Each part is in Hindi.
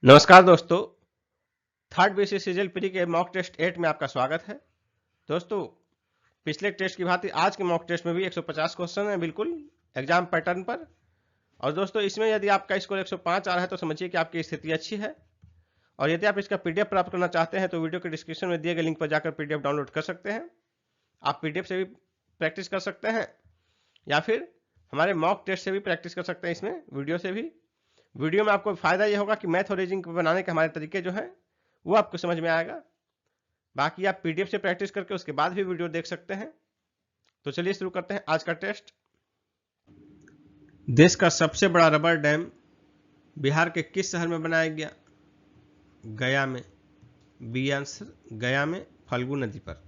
नमस्कार दोस्तों, थर्ड बीसीसीएल प्री के मॉक टेस्ट 8 में आपका स्वागत है। दोस्तों, पिछले टेस्ट की भांति आज के मॉक टेस्ट में भी 150 क्वेश्चन है बिल्कुल एग्जाम पैटर्न पर। और दोस्तों, इसमें यदि आपका स्कोर 105 आ रहा है तो समझिए कि आपकी स्थिति अच्छी है। और यदि आप इसका पीडीएफ प्राप्त करना चाहते हैं तो वीडियो के डिस्क्रिप्शन में दिए गए लिंक पर जाकर पीडीएफ डाउनलोड कर सकते हैं। आप पीडीएफ से भी प्रैक्टिस कर सकते हैं या फिर हमारे मॉक टेस्ट से भी प्रैक्टिस कर सकते हैं, इसमें वीडियो से भी। वीडियो में आपको फायदा ये होगा कि मैथ और रीजनिंग बनाने के हमारे तरीके जो हैं वो आपको समझ में आएगा। बाकी आप पीडीएफ से प्रैक्टिस करके उसके बाद भी वीडियो देख सकते हैं। तो चलिए शुरू करते हैं आज का टेस्ट। देश का सबसे बड़ा रबर डैम बिहार के किस शहर में बनाया गया? गया में। बी आंसर गया में फल्गु नदी पर।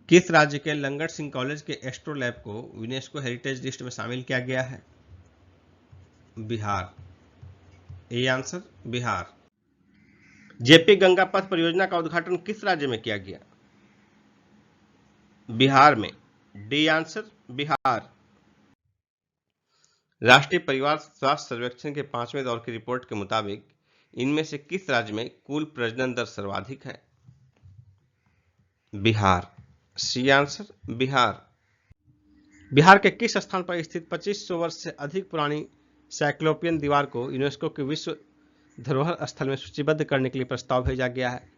किस राज्य के लंगट सिंह कॉलेज के एस्ट्रोलैब को यूनेस्को हेरिटेज लिस्ट में शामिल किया गया है? Bihar. A answer Bihar. JP Ganga पथ परियोजना का उद्घाटन किस राज्य में किया गया? बिहार में। D answer Bihar. राष्ट्रीय परिवार स्वास्थ्य सर्वेक्षण के 5वें दौर की रिपोर्ट के मुताबिक इनमें से किस राज्य में कुल प्रजनन दर सर्वाधिक है? बिहार। C answer Bihar. बिहार के किस स्थान पर स्थित 2500 वर्ष से अधिक पुरानी साइक्लोपियन दीवार को यूनेस्को के विश्व धरोहर स्थल में सूचीबद्ध करने के लिए प्रस्ताव भेजा गया है?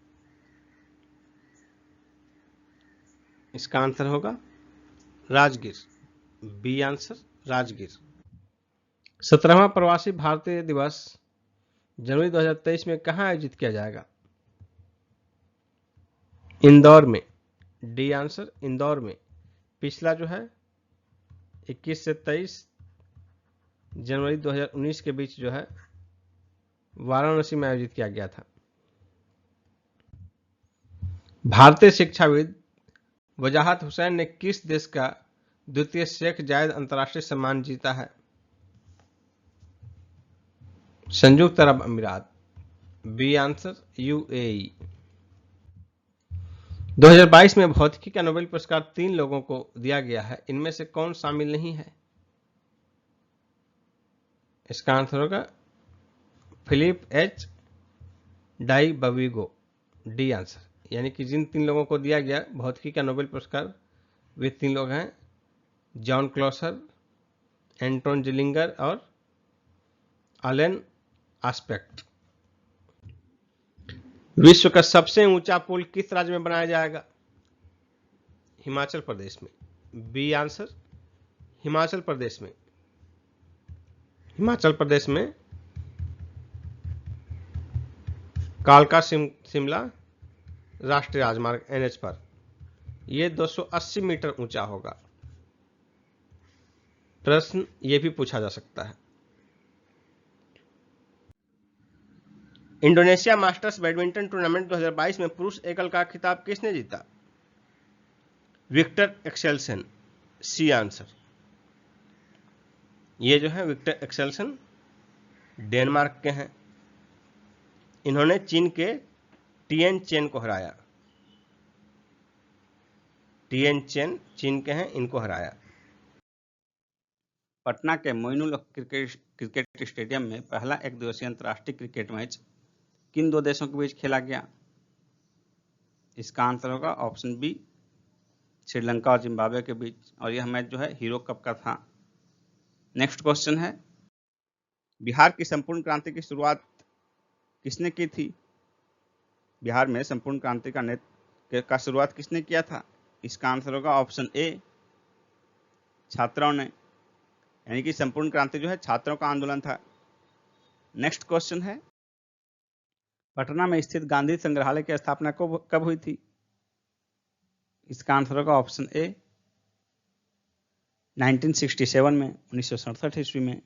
इसका आंसर होगा राजगीर। B answer Rajgir. 17वां प्रवासी भारतीय दिवस जनवरी 2023 में कहां आयोजित किया जाएगा? इंदौर में। डी आंसर इंदौर में। पिछला जो है 21 से 23 जनवरी 2019 के बीच जो है वाराणसी में आयोजित किया गया था। भारतीय शिक्षाविद वजाहत हुसैन ने किस देश का द्वितीय शेख जायद अंतर्राष्ट्रीय सम्मान जीता है? संयुक्त अरब अमीरात। B answer UAE. 2022 में भौतिकी का नोबेल पुरस्कार 3 लोगों को दिया गया है, इनमें से कौन शामिल नहीं है? इसका आंसर होगा Philip H Dybvig. D answer. यानी कि जिन 3 लोगों को दिया गया भौतिकी का नोबेल पुरस्कार वे 3 लोग हैं जॉन क्लॉसर, एंटोन जिलिंगर और अलेन आस्पेक्ट। विश्व का सबसे ऊंचा पुल किस राज्य में बनाया जाएगा? हिमाचल प्रदेश में। बी आंसर हिमाचल प्रदेश में। हिमाचल प्रदेश में कालका शिमला राष्ट्रीय राजमार्ग एनएच पर यह 280 मीटर ऊंचा होगा। प्रश्न यह भी पूछा जा सकता है, इंडोनेशिया मास्टर्स बैडमिंटन टूर्नामेंट 2022 में पुरुष एकल का खिताब किसने जीता? Victor Axelsen. C answer. ये जो है विक्टर एक्सेल्सन डेनमार्क के हैं। इन्होंने चीन के टिएन चेन को हराया। टिएन चेन चीन के हैं, इनको हराया। पटना के मोइनुल क्रिकेट स्टेडियम में पहला एक दिवसीय अंतर्राष्ट्रीय क्रिकेट मैच किन 2 देशों के बीच खेला गया? इसका आंसर होगा ऑप्शन बी श्रीलंका और जिम्बाब्वे के बीच, और यह मैच जो है हीरो कप का था। नेक्स्ट क्वेश्चन है, बिहार की संपूर्ण क्रांति की शुरुआत किसने की थी? बिहार में संपूर्ण क्रांति का शुरुआत किसने किया था? इसका आंसर होगा ऑप्शन ए छात्रों ने, यानी कि संपूर्ण क्रांति जो है छात्रों का आंदोलन था। नेक्स्ट क्वेश्चन है, पटना में स्थित गांधी संग्रहालय की स्थापना कब हुई थी? इसका आंसर होगा ऑप्शन ए 1967 में, 1967 ईस्वी में।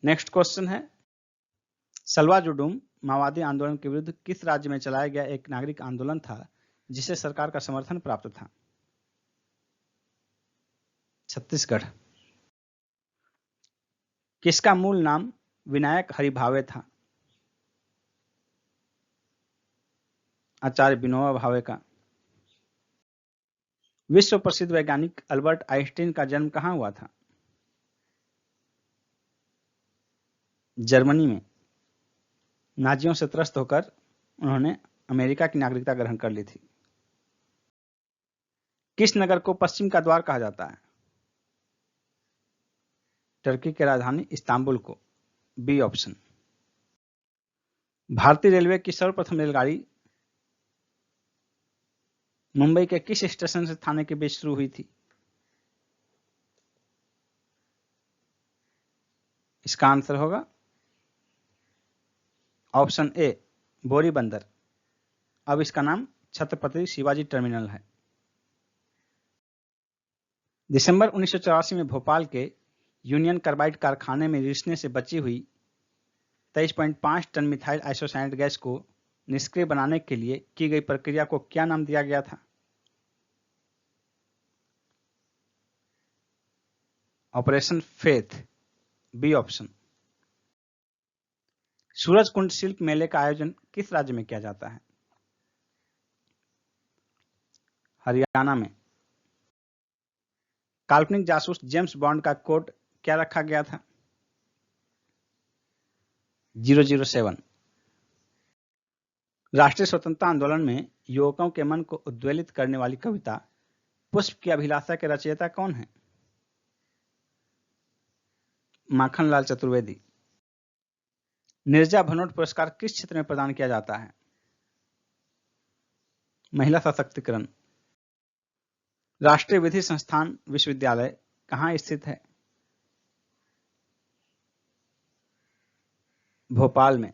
नेक्स्ट क्वेश्चन है, सलवा जुडूम माओवादी आंदोलन के विरुद्ध किस राज्य में चलाया गया एक नागरिक आंदोलन था जिसे सरकार का समर्थन प्राप्त था? छत्तीसगढ़। किसका मूल नाम विनायक हरिभावे था? आचार्य विनोबा भावे का। विश्व प्रसिद्ध वैज्ञानिक अल्बर्ट आइंस्टीन का जन्म कहां हुआ था? जर्मनी में नाजियों से त्रस्त होकर उन्होंने अमेरिका की नागरिकता ग्रहण कर ली थी। किस नगर को पश्चिम का द्वार कहा जाता है? टर्की की राजधानी इस्तांबुल को, बी ऑप्शन। भारतीय रेलवे की सर्वप्रथम रेलगाड़ी मुंबई के किस स्टेशन से थाने के बीच शुरू हुई थी? इसका आंसर होगा ऑप्शन ए, बोरी बंदर। अब इसका नाम छत्रपति शिवाजी टर्मिनल है। दिसंबर 1984 में भोपाल के यूनियन कार्बाइड कारखाने में रिसने से बची हुई 23.5 टन मिथाइल आइसोसाइनेट गैस को निष्क्रिय बनाने के लिए की गई प्रक्रिया को क्या नाम दिया गया था? Operation Faith, B option. Surajkund शिल्प मेले का आयोजन किस राज्य में किया जाता है? हरियाणा में। काल्पनिक जासूस जेम्स बॉन्ड का कोड क्या रखा गया था? 007। राष्ट्रीय स्वतंत्रता आंदोलन में युवकों के मन को उद्वेलित करने वाली कविता पुष्प की अभिलाषा के रचयिता कौन है? माखनलाल चतुर्वेदी। नीरजा भनोट पुरस्कार किस क्षेत्र में प्रदान किया जाता है? महिला सशक्तिकरण। राष्ट्रीय विधि संस्थान विश्वविद्यालय कहाँ स्थित है? भोपाल में।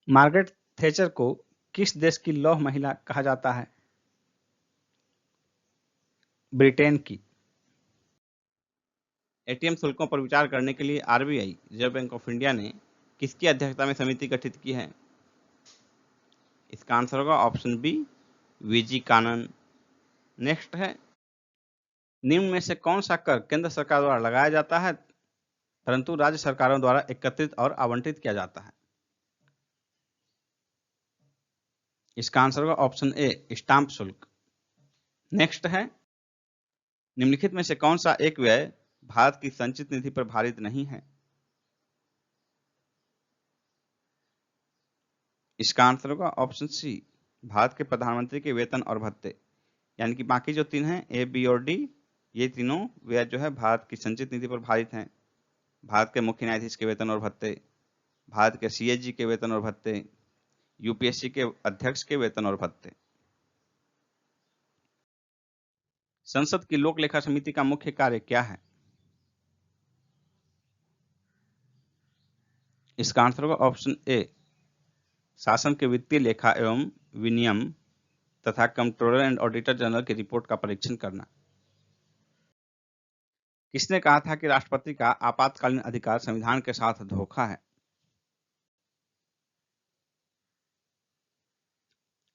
मार्गरेट थैचर को किस देश की लौह महिला कहा जाता है? ब्रिटेन की। एटीएम शुल्कों पर विचार करने के लिए RBI, reserve bank of India ने किसकी अध्यक्षता में समिति गठित की है? इसका आंसर होगा ऑप्शन बी, वीजी कानन। नेक्स्ट है, निम्न में से कौन सा कर केंद्र सरकार द्वारा लगाया जाता है परंतु राज्य सरकारों द्वारा एकत्रित और आवंटित किया जाता है? इसका आंसर होगा ऑप्शन ए, स्टाम्प शुल्क। नेक्स्ट है, निम्नलिखित में से कौन सा एक व्यय भारत की संचित निधि पर भारित नहीं है? इसका आंसर होगा ऑप्शन सी, भारत के प्रधानमंत्री के वेतन और भत्ते। यानी कि बाकी जो तीन हैं, ए, बी और डी, ये तीनों व्यय जो है भारत की संचित निधि पर भारित हैं। भारत के मुख्य न्यायाधीश के वेतन और भत्ते, भारत के सीएजी के वेतन और भत्ते, यूपीएससी के अध्यक्ष के वेतन और भत्ते। संसद की लोक लेखा समिति का मुख्य कार्य क्या है? इसका आंसर होगा ऑप्शन ए, शासन के वित्तीय लेखा एवं विनियम तथा कंट्रोलर एंड ऑडिटर जनरल की रिपोर्ट का परीक्षण करना। किसने कहा था कि राष्ट्रपति का आपातकालीन अधिकार संविधान के साथ धोखा है?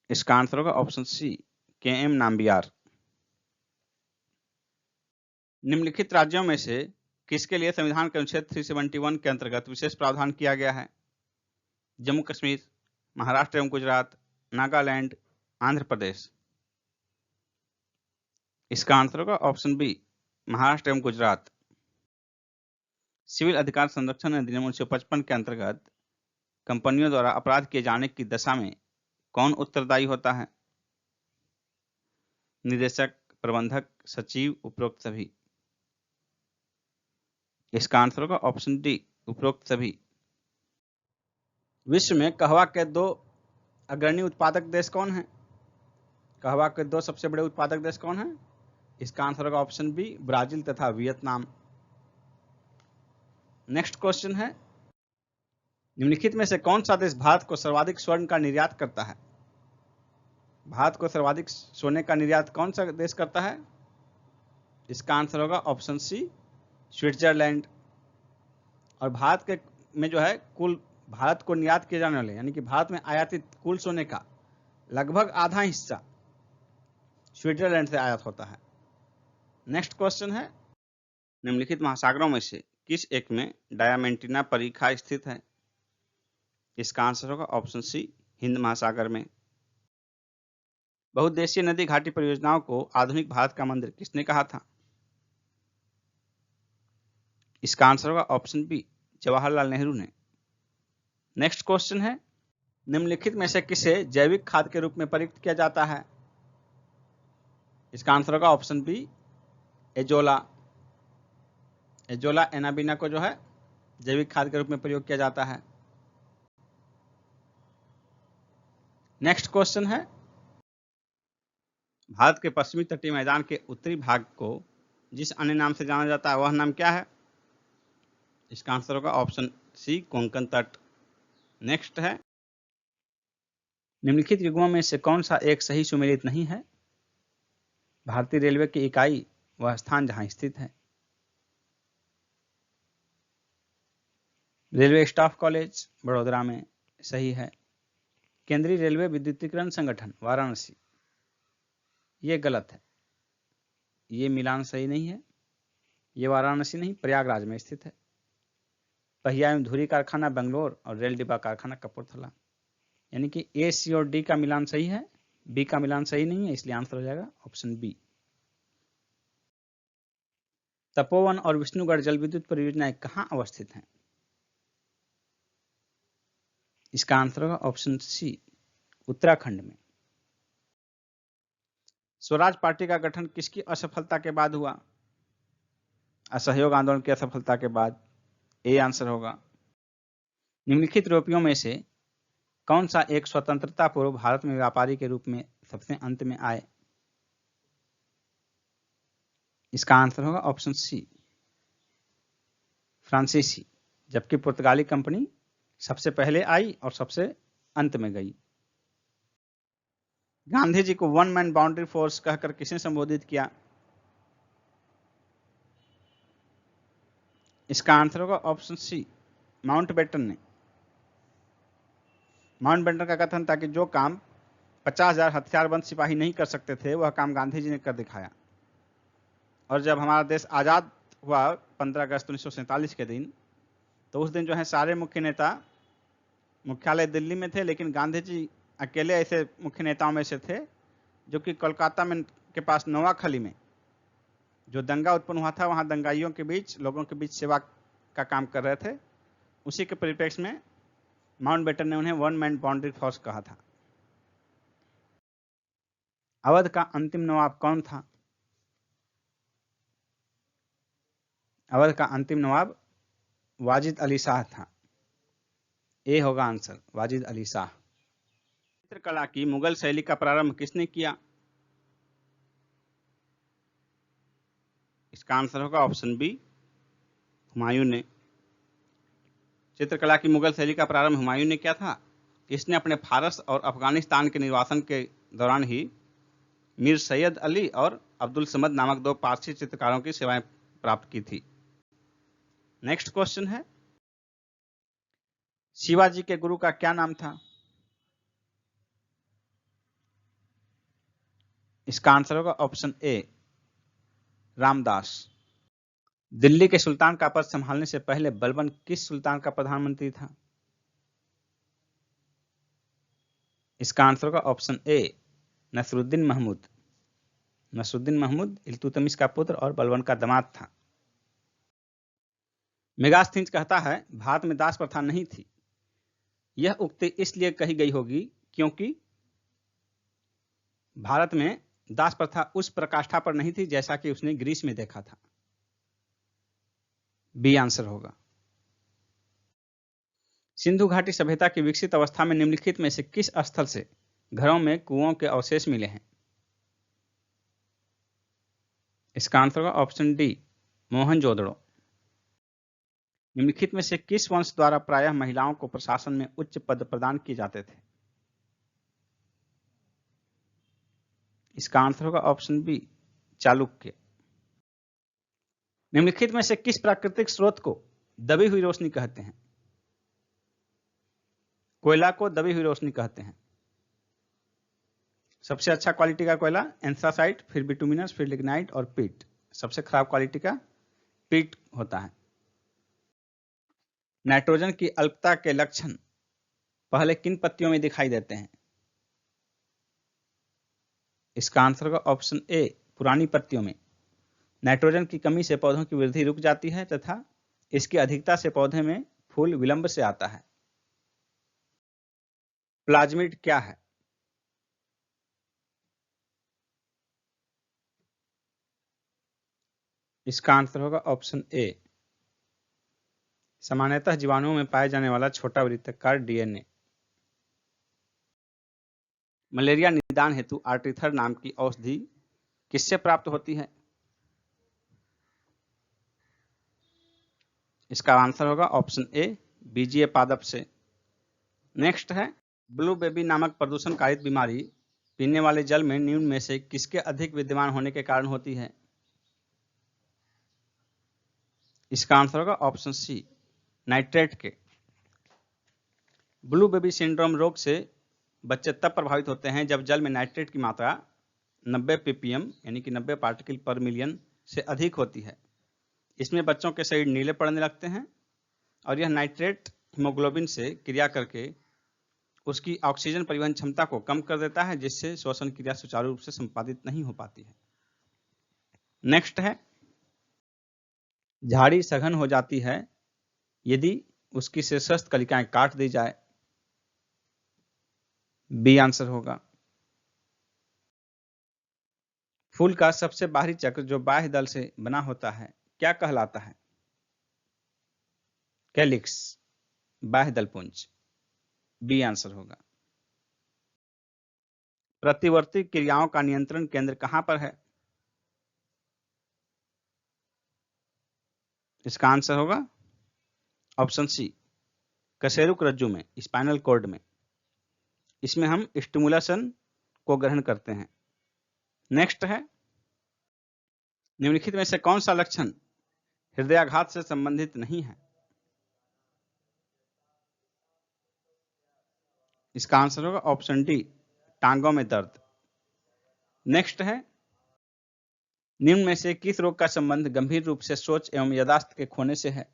इसका आंसर होगा ऑप्शन सी, के.एम. नाम्बियार। निम्नलिखित राज्यों में से किसके लिए संविधान के अनुच्छेद 371 के अंतर्गत विशेष प्रावधान किया गया है? जम्मू कश्मीर, महाराष्ट्र एवं गुजरात, नागालैंड, आंध्र प्रदेश। इसका आंसर होगा ऑप्शन बी, महाराष्ट्र एवं गुजरात। सिविल अधिकार संरक्षण अधिनियम 1955 के अंतर्गत कंपनियों द्वारा अपराध किए जाने की दशा में कौन उत्तरदायी होता है? निदेशक, प्रबंधक, सचिव, उपरोक्त सभी। इसका आंसर होगा ऑप्शन डी, उपरोक्त सभी। विश्व में कहवा के दो अग्रणी उत्पादक देश कौन हैं? कहवा के दो सबसे बड़े उत्पादक देश कौन हैं? इसका आंसर होगा ऑप्शन बी, ब्राजील तथा वियतनाम। नेक्स्ट क्वेश्चन है, निम्नलिखित में से कौन सा देश भारत को सर्वाधिक स्वर्ण का निर्यात करता है? भारत को सर्वाधिक सोने का निर्यात कौन सा देश करता है? इसका आंसर होगा ऑप्शन सी, स्विट्जरलैंड। और भारत के में जो है कुल भारत को निर्यात किए जाने वाले यानी कि भारत में आयातित कुल सोने का लगभग आधा हिस्सा स्विट्जरलैंड से आयात होता है। नेक्स्ट क्वेश्चन है, निम्नलिखित महासागरों में से किस एक में डायमेंटिना परिखा स्थित है? इसका आंसर होगा ऑप्शन सी, हिंद महासागर में। बहुउद्देशीय नदी घाटी परियोजनाओं को आधुनिक भारत का मंदिर किसने कहा था? इसका आंसर होगा ऑप्शन बी, जवाहरलाल नेहरू ने। नेक्स्ट क्वेश्चन है, निम्नलिखित में से किसे जैविक खाद के रूप में प्रयुक्त किया जाता है? इसका आंसर होगा option B, azolla. Azolla anabaena को जो है जैविक खाद के रूप में प्रयोग किया जाता है। नेक्स्ट क्वेश्चन है, भारत के पश्चिमी तटीय मैदान के उत्तरी भाग को जिस अन्य नाम से जाना जाता है वह नाम क्या है? इसका आंसर होगा ऑप्शन सी, कोंकण तट। नेक्स्ट है, निम्नलिखित युग्मों में से कौन सा एक सही सुमेलित नहीं है? भारतीय रेलवे की इकाई वह स्थान जहां स्थित है। रेलवे स्टाफ कॉलेज बड़ोदरा में सही है। केंद्रीय रेलवे विद्युतीकरण संगठन वाराणसी, ये गलत है। ये मिलान सही नहीं है। ये वाराणसी नहीं, प्रयागराज में स्थित है। पहिया एवं धुरी कारखाना बेंगलोर और रेल डिब्बा कारखाना कपूरथला। यानी कि ए, सी और डी का मिलान सही है, बी का मिलान सही नहीं है, इसलिए आंसर हो जाएगा ऑप्शन बी। तपोवन और विष्णुगढ़ जल विद्युत परियोजनाएं कहां अवस्थित हैं? इसका आंसर होगा ऑप्शन सी, उत्तराखंड में। स्वराज पार्टी का गठन किसकी असफलता के बाद हुआ? असहयोग आंदोलन की असफलता के बाद। ए आंसर होगा। निम्नलिखित यूरोपियों में से कौन सा एक स्वतंत्रता पूर्व भारत में व्यापारी के रूप में सबसे अंत में आए? इसका आंसर होगा ऑप्शन सी, फ्रांसीसी। जबकि पुर्तगाली कंपनी सबसे पहले आई और सबसे अंत में गई। गांधी जी को वन मैन बाउंड्री फोर्स कहकर किसने संबोधित किया? इसका आंसर होगा ऑप्शन सी, माउंटबेटन ने। माउंटबेटन का कथन था कि जो काम 50,000 हथियारबंद सिपाही नहीं कर सकते थे वह काम गांधी जी ने कर दिखाया। और जब हमारा देश आजाद हुआ 15 अगस्त 1947 के दिन, तो उस दिन जो है सारे मुख्य नेता मुख्यालय दिल्ली में थे, लेकिन गांधी जी अकेले ऐसे मुख्य नेताओं में से थे जो कि कोलकाता में के पास नोआखली में जो दंगा उत्पन्न हुआ था वहां दंगाइयों के बीच, लोगों के बीच सेवा का काम कर रहे थे। उसी के परिप्रेक्ष्य में माउंटबेटन ने उन्हें वन मैन बाउंड्री फोर्स कहा था। अवध का अंतिम नवाब कौन था? अवध का अंतिम नवाब वाजिद अली शाह था। ए होगा आंसर, वाजिद अली शाह। चित्रकला की मुगल शैली का प्रारंभ किसने किया? इसका आंसर होगा ऑप्शन बी, हुमायूं ने। चित्रकला की मुगल शैली का प्रारंभ हुमायूं ने किया था। इसने अपने फारस और अफगानिस्तान के निर्वासन के दौरान ही मीर सैयद अली और अब्दुल समद नामक 2 पारसी चित्रकारों की सेवाएं प्राप्त की थी। नेक्स्ट क्वेश्चन है, शिवाजी के गुरु का क्या नाम था? इसका आंसर होगा ऑप्शन ए, रामदास। दिल्ली के सुल्तान का पद संभालने से पहले बलबन किस सुल्तान का प्रधानमंत्री था? इसका आंसर होगा ऑप्शन ए, नसरुद्दीन महमूद। नसरुद्दीन महमूद इल्तुतमिश का पुत्र और बलबन का दामाद था। मेगास्थनीज कहता है भारत में दास प्रथा नहीं थी। यह उक्ति इसलिए कही गई होगी क्योंकि भारत में दास प्रथा उस प्रकाष्ठा पर नहीं थी जैसा कि उसने ग्रीस में देखा था। बी आंसर होगा। सिंधु घाटी सभ्यता की विकसित अवस्था में निम्नलिखित में से किस स्थल से घरों में कुओं के अवशेष मिले हैं? इसका आंसर होगा ऑप्शन डी, मोहनजोदड़ो। निम्नलिखित में से किस वंश द्वारा प्रायः महिलाओं को प्रशासन में उच्च पद प्रदान किए जाते थे? इसका आंसर होगा ऑप्शन बी, चालुक्य। निम्नलिखित में से किस प्राकृतिक स्रोत को दबी हुई रोशनी कहते हैं? कोयला को दबी हुई रोशनी कहते हैं। सबसे अच्छा क्वालिटी का कोयला एंथ्रासाइट, फिर बिटुमिनस, फिर लिग्नाइट और पीट। सबसे खराब क्वालिटी का पीट होता है। नाइट्रोजन की अल्पता के लक्षण पहले किन पत्तियों में दिखाई देते हैं? इसका आंसर होगा ऑप्शन ए, पुरानी पत्तियों में। नाइट्रोजन की कमी से पौधों की वृद्धि रुक जाती है तथा इसकी अधिकता से पौधे में फूल विलंब से आता है। प्लाज्मिड क्या है? इसका आंसर होगा ऑप्शन ए, सामान्यतः जीवाणुओं में पाए जाने वाला छोटा वृत्ताकार डीएनए। मलेरिया निदान हेतु आर्ट्रीथर नाम की औषधि किससे प्राप्त होती है? इसका आंसर होगा ऑप्शन ए, बीजीय पादप से। नेक्स्ट है, ब्लू बेबी नामक प्रदूषण कारित बीमारी पीने वाले जल में निम्न में से किसके अधिक विद्यमान होने के कारण होती है? इसका आंसर होगा ऑप्शन सी, नाइट्रेट के। ब्लू बेबी सिंड्रोम रोग से बच्चे तब प्रभावित होते हैं जब जल में नाइट्रेट की मात्रा 90 ppm यानी कि 90 पार्टिकल पर मिलियन से अधिक होती है। इसमें बच्चों के शरीर नीले पड़ने लगते हैं और यह नाइट्रेट हीमोग्लोबिन से क्रिया करके उसकी ऑक्सीजन परिवहन क्षमता को कम कर देता है, जिससे श्वसन क्रिया सुचारू रूप से संपादित नहीं हो पाती है। नेक्स्ट है, झाड़ी सघन हो जाती है यदि उसकी शीर्षस्थ कलिकाएं काट दी जाए। बी आंसर होगा। फूल का सबसे बाहरी चक्र जो बाह्य दल से बना होता है क्या कहलाता है? कैलिक्स, बाह्य दल पुंज। बी आंसर होगा। प्रतिवर्ती क्रियाओं का नियंत्रण केंद्र कहां पर है? इसका आंसर होगा ऑप्शन सी, कशेरुक रज्जु में, स्पाइनल कॉर्ड में। इसमें हम स्टिमुलेशन को ग्रहण करते हैं। नेक्स्ट है, निम्नलिखित में से कौन सा लक्षण हृदयाघात से संबंधित नहीं है? इसका आंसर होगा ऑप्शन डी, टांगों में दर्द। नेक्स्ट है, निम्न में से किस रोग का संबंध गंभीर रूप से सोच एवं याददाश्त के खोने से है?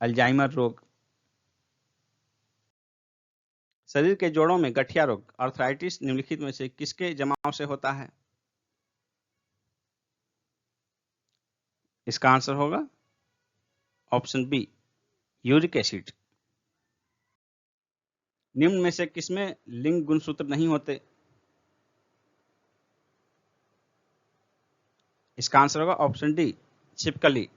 अल्जाइमर रोग। शरीर के जोड़ों में गठिया रोग, आर्थराइटिस निम्नलिखित में से किसके जमाव से होता है? इसका आंसर होगा ऑप्शन बी, यूरिक एसिड। निम्न में से किसमें लिंग गुणसूत्र नहीं होते? इसका आंसर होगा ऑप्शन डी, छिपकली।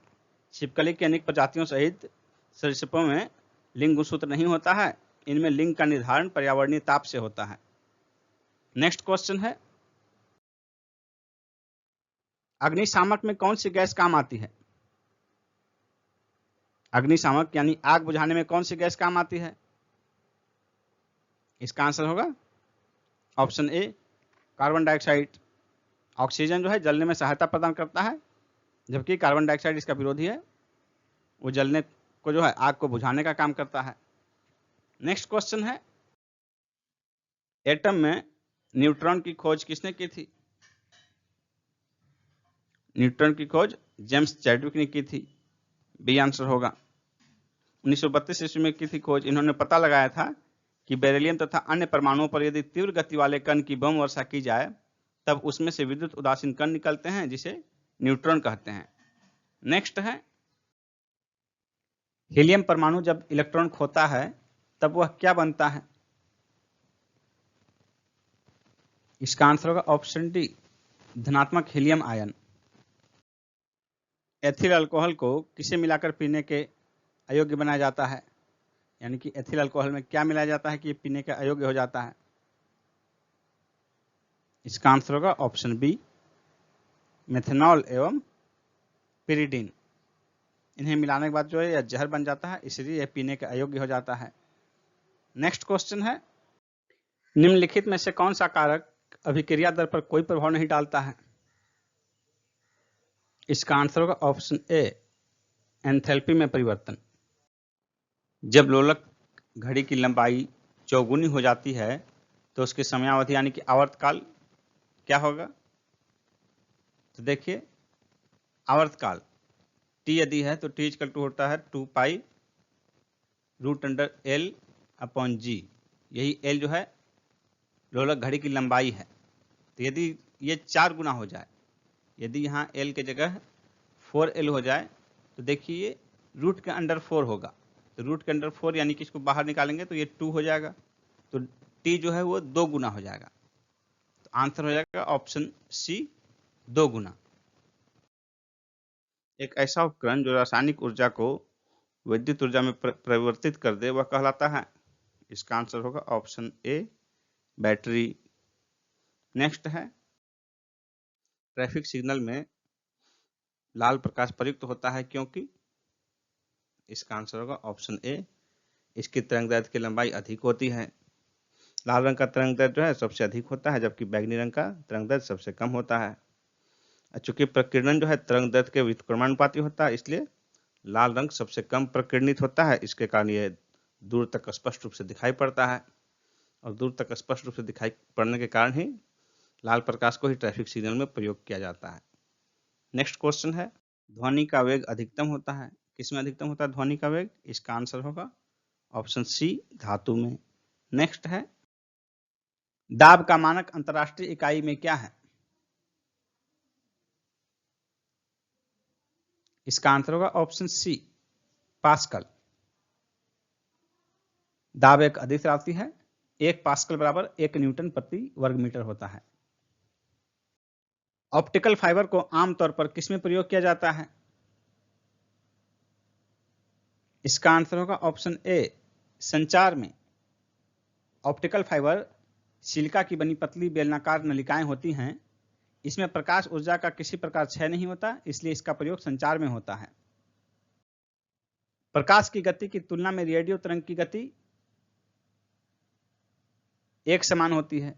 छिपकली की अनेक प्रजातियों सहित सरीसृपों में लिंग गुणसूत्र नहीं होता है। इनमें लिंग का निर्धारण पर्यावरणीय ताप से होता है। नेक्स्ट क्वेश्चन है, अग्निशामक में कौन सी गैस काम आती है? अग्निशामक यानी आग बुझाने में कौन सी गैस काम आती है? इसका आंसर होगा option A, carbon dioxide. Oxygen जो है जलने में सहायता प्रदान करता है, जबकि कार्बन डाइऑक्साइड इसका विरोधी है, वो जलने को जो है आग को बुझाने का काम करता है। नेक्स्ट क्वेश्चन है, एटम में न्यूट्रॉन की खोज किसने की थी? न्यूट्रॉन की खोज जेम्स चैडविक ने की थी। बी आंसर होगा। 1932 ईस्वी में की थी खोज। इन्होंने पता लगाया था कि बेरिलियम तथा अन्य परमाणुओं पर यदि तीव्र गति वाले कण की बम वर्षा की जाए तब उसमें से विद्युत उदासीन कण निकलते हैं जिसे न्यूट्रॉन कहते हैं। नेक्स्ट है, हीलियम परमाणु जब इलेक्ट्रॉन खोता है तब वह क्या बनता है? इसका आंसर होगा ऑप्शन डी, धनात्मक हीलियम आयन। एथिल अल्कोहल को किसे मिलाकर पीने के अयोग्य बनाया जाता है? यानी कि एथिल अल्कोहल में क्या मिलाया जाता है कि ये पीने के अयोग्य हो जाता है? इसका आंसर होगा ऑप्शन बी, मेथनॉल एवं पिरिडीन। इन्हें मिलाने के बाद जो है यह जहर बन जाता है, इसलिए यह पीने के अयोग्य हो जाता है। नेक्स्ट क्वेश्चन है, निम्नलिखित में से कौन सा कारक अभिक्रिया दर पर कोई प्रभाव नहीं डालता है? इसका आंसर होगा ऑप्शन ए, एंथैल्पी में परिवर्तन। जब लोलक घड़ी की लंबाई चौगुनी हो जाती है तो उसकी समयावधि यानी कि आवर्तकाल क्या होगा? तो देखिए, आवर्तकाल टी यदि है तो टी इक्वल टू होता है 2 pi root under L upon G. यही एल जो है लोलक घड़ी की लंबाई है। तो यदि ये 4 गुना हो जाए, यदि यहाँ एल के जगह 4L हो जाए तो देखिए ये रूट के अंडर 4 होगा, तो रूट के अंडर 4 यानी कि इसको बाहर निकालेंगे तो ये 2 हो जाएगा, तो t जो है वो 2 गुना हो जाएगा, तो आंसर हो जाएगा ऑप्शन सी 2 गुना। एक ऐसा उपकरण जो रासायनिक ऊर्जा को विद्युत ऊर्जा में परिवर्तित कर दे वह कहलाता है, इसका आंसर होगा ऑप्शन ए बैटरी। नेक्स्ट है, ट्रैफिक सिग्नल में लाल प्रकाश प्रयुक्त होता है क्योंकि, इसका आंसर होगा ऑप्शन ए, इसकी तरंगदैर्ध्य की लंबाई अधिक होती है। लाल रंग का तरंगदैर्ध्य जो है सबसे अधिक होता है, जबकि बैंगनी रंग का तरंगदैर्ध्य सबसे कम होता है। चूंकि प्रकीर्णन जो है तरंगदैर्ध्य के व्युत्क्रमानुपाती होता है, इसलिए लाल रंग सबसे कम प्रकीर्णित होता है, इसके कारण यह दूर तक स्पष्ट रूप से दिखाई पड़ता है, और दूर तक स्पष्ट रूप से दिखाई पड़ने के कारण ही लाल प्रकाश को ही ट्रैफिक सिग्नल में प्रयोग किया जाता है। नेक्स्ट क्वेश्चन है, ध्वनि का वेग अधिकतम होता है, किसमें अधिकतम होता है ध्वनि का वेग, इसका आंसर होगा ऑप्शन सी धातु में। नेक्स्ट है, दाब का मानक अंतरराष्ट्रीय इकाई में क्या है, इसका आंसर होगा ऑप्शन सी पास्कल। दाब एक अदिश राशि है, 1 पास्कल बराबर 1 न्यूटन प्रति वर्ग मीटर होता है। ऑप्टिकल फाइबर को आमतौर पर किसमें प्रयोग किया जाता है, इसका आंसर होगा ऑप्शन ए संचार में। ऑप्टिकल फाइबर सिलिका की बनी पतली बेलनाकार नलिकाएं होती हैं, इसमें प्रकाश ऊर्जा का किसी प्रकार क्षय नहीं होता, इसलिए इसका प्रयोग संचार में होता है। प्रकाश की गति की तुलना में रेडियो तरंग की गति एक समान होती है,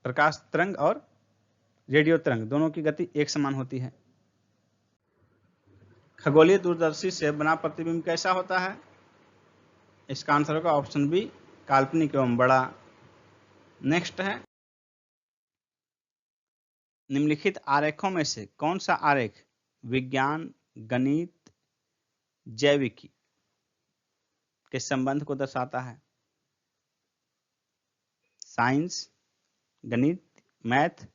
प्रकाश तरंग और रेडियो तरंग दोनों की गति एक समान होती है। खगोलीय दूरदर्शी से बना प्रतिबिंब कैसा होता है, इसका आंसर होगा ऑप्शन बी काल्पनिक एवं बड़ा। नेक्स्ट है, निम्नलिखित आरेखों में से कौन सा आरेख विज्ञान, गणित, जैविकी के संबंध को दर्शाता है, साइंस, गणित, मैथ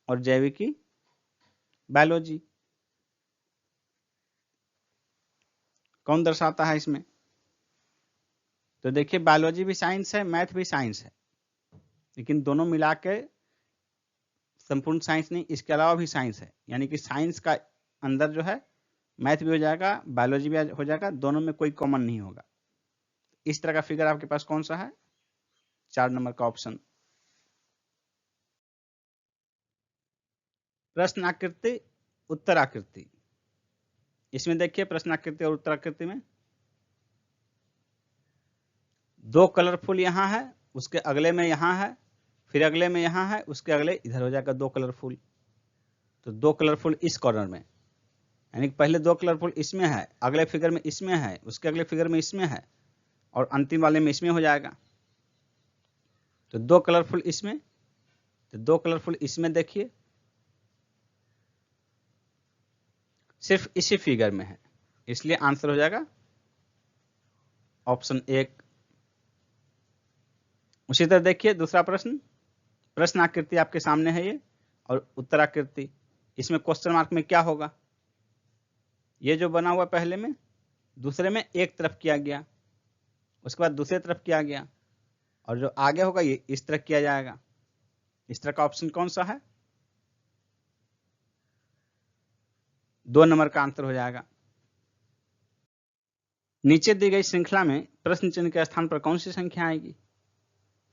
और जैविकी बायोलॉजी, कौन दर्शाता है इसमें, तो देखिए बायोलॉजी भी साइंस है, मैथ भी साइंस है, लेकिन दोनों मिला के संपूर्ण साइंस नहीं, इसके अलावा भी साइंस है, यानी कि साइंस का अंदर जो है मैथ भी हो जाएगा, बायोलॉजी भी हो जाएगा, दोनों में कोई कॉमन नहीं होगा। इस तरह का फिगर आपके पास कौन सा है, 4 नंबर का ऑप्शन। प्रश्न आकृति उत्तर आकृति, इसमें देखिए प्रश्न आकृति और उत्तर आकृति में 2 कलरफुल यहां है, उसके अगले में यहां है, फिर अगले में यहां है, उसके अगले इधर हो जाएगा 2 कलरफुल, तो 2 कलरफुल इस कॉर्नर में, यानी पहले 2 कलरफुल इसमें है, अगले फिगर में इसमें है, उसके अगले फिगर में इसमें है, और अंतिम वाले में इसमें हो जाएगा। तो 2 कलरफुल इसमें, तो 2 कलरफुल इसमें देखिए सिर्फ इसी फिगर में है, इसलिए आंसर हो जाएगा ऑप्शन 1। उसी तरह देखिए दूसरा प्रश्न, प्रश्न आकृति आपके सामने है ये, और उत्तर आकृति, इसमें क्वेश्चन मार्क में क्या होगा, ये जो बना हुआ पहले में, दूसरे में एक तरफ किया गया, उसके बाद दूसरे तरफ किया गया, और जो आगे होगा ये इस तरह किया जाएगा। इस तरह का ऑप्शन कौन सा है, 2 नंबर का आंसर हो जाएगा। नीचे दी गई श्रृंखला में प्रश्न चिन्ह के स्थान पर कौन सी संख्या आएगी,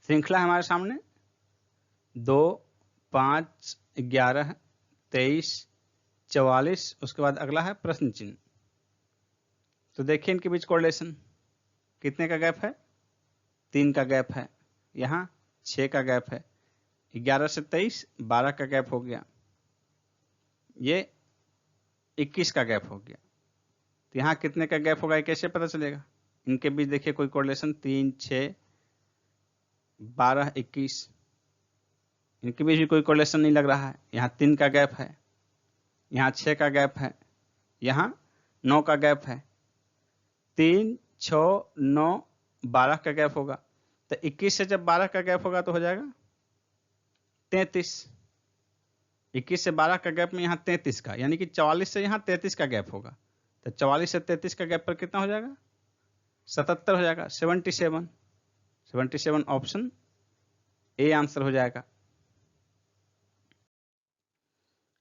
श्रृंखला हमारे सामने 2, 5, 11, 23, 44, उसके बाद अगला है प्रश्न चिन्ह। तो देखिए इनके बीच कोरिलेशन कितने का गैप है, 3 का गैप है, यहाँ 6 का गैप है, 11 से 23 12 का गैप हो गया, ये 21 का गैप हो गया, तो यहाँ कितने का गैप होगा ये कैसे पता चलेगा, इनके बीच देखिए कोई कोरिलेशन 3, 6, 12, 21, इनके बीच भी कोई कोरिलेशन नहीं लग रहा है। यहाँ 3 का गैप है, यहाँ 6 का गैप है, यहाँ 9 का गैप है, 3, 6, 9, 12 का गैप होगा, तो 21 से जब 12 का गैप होगा तो हो जाएगा 33। 21 से 12 का गैप में यहाँ 33 का, यानी कि 44 से यहाँ 33 का गैप होगा। तो 44 से 33 का गैप पर कितना हो जाएगा? 77 हो जाएगा। 77 ऑप्शन ए आंसर हो जाएगा।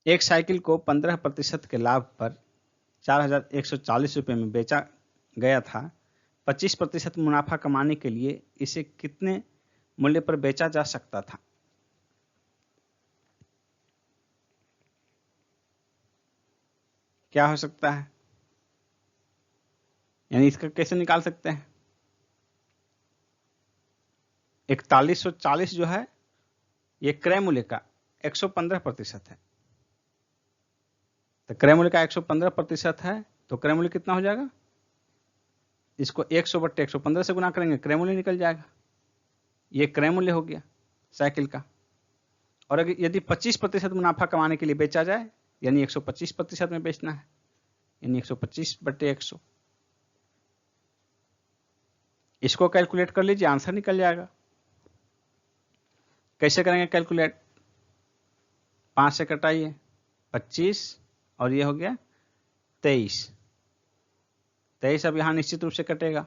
एक साइकिल को 15% के लाभ पर 4,140 रुपये में बेचा गया था। 25% मुनाफा कमाने के लिए इसे कितने मूल्य पर बेचा जा सकता था? क्या हो सकता है? यानी इसका कैसे निकाल सकते हैं? 4140 जो है ये क्रय मूल्य का 115% है। तो क्रय मूल्य का 115% है, तो क्रय मूल्य कितना हो जाएगा? इसको 100/115 से गुना करेंगे, क्रय मूल्य निकल जाएगा। ये क्रय मूल्य हो गया साइकिल का। और अगर यदि 25% मुनाफा कमाने के लिए बेचा जाए, यानी 125% में बेचना है, यानी 125/100। इसको कैलकुलेट कर लीजिए, आंसर निकल जाएगा। कैसे करेंगे कैलकुलेट? 5 से कटाइए 25 और ये हो गया 23। 23 अब यहाँ निश्चित रूप से कटेगा,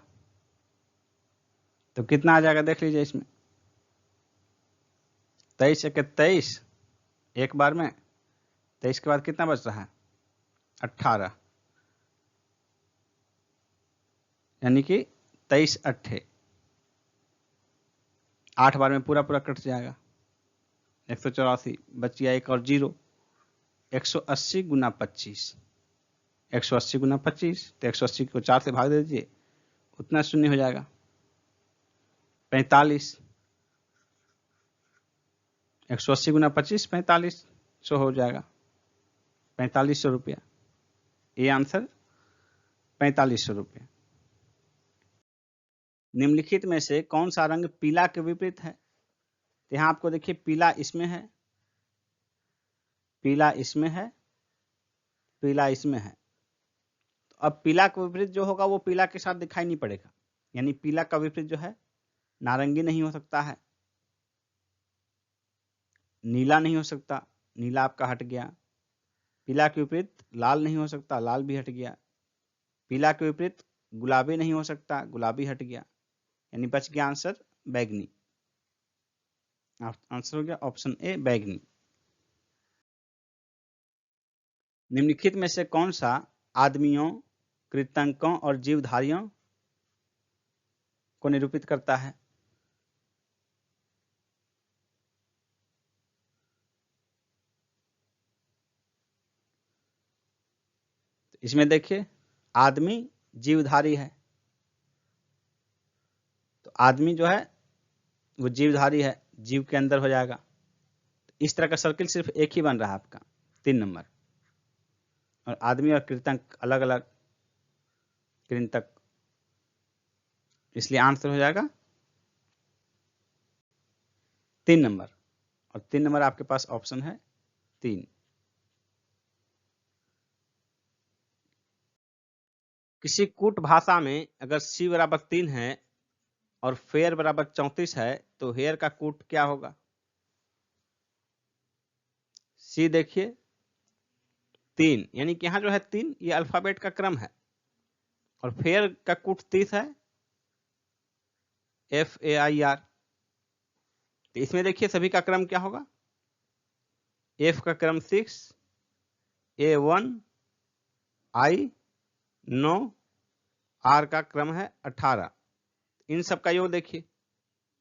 तो कितना आ जाएगा देख लीजिए इसमें। 23 से 23 एक बार में, 23 के बाद कितना बच रहा है? 18, यानी कि 23 अट्ठे 8 बार में पूरा पूरा कट जाएगा। 184 बच गया एक और 0। 180 गुना 25, 180 गुना 25, तो 180 को 4 से भाग दे दीजिए, उतना शून्य हो जाएगा। 45, 180 गुना 25 4500 हो जाएगा। 4500 रुपया, ये आंसर 4500 रुपया। निम्नलिखित में से कौन सा रंग पीला के विपरीत है? तो यहाँ आपको देखिए पीला इसमें है, पीला इसमें है, पीला इसमें है। तो अब पीला का विपरीत जो होगा वो पीला के साथ दिखाई नहीं पड़ेगा, यानी पीला का विपरीत जो है नारंगी नहीं हो सकता है, नीला नहीं हो सकता, नीला आपका हट गया। पीला के विपरीत लाल नहीं हो सकता, लाल भी हट गया। पीला के विपरीत गुलाबी नहीं हो सकता, गुलाबी हट गया, यानी बच गया आंसर बैगनी। आंसर हो गया ऑप्शन ए बैगनी। निम्नलिखित में से कौन सा आदमियों, कृतंकों और जीवधारियों को निरूपित करता है? तो इसमें देखिए आदमी जीवधारी है, तो आदमी जो है वो जीवधारी है, जीव के अंदर हो जाएगा। इस तरह का सर्किल सिर्फ एक ही बन रहा है आपका 3 नंबर, और आदमी और कृतंक अलग अलग कृंतक, इसलिए आंसर हो जाएगा 3 नंबर। और 3 नंबर आपके पास ऑप्शन है 3। किसी कूट भाषा में अगर सी बराबर 3 है और फेयर बराबर 34 है तो हेयर का कूट क्या होगा? सी देखिए 3, यानी कि यहाँ जो है 3 ये अल्फाबेट का क्रम है, और फेयर का कूट 30 है, FAIR। तो इसमें देखिए सभी का क्रम क्या होगा? F का क्रम 6, A1 I 9, R का क्रम है 18। इन सब का योग देखिए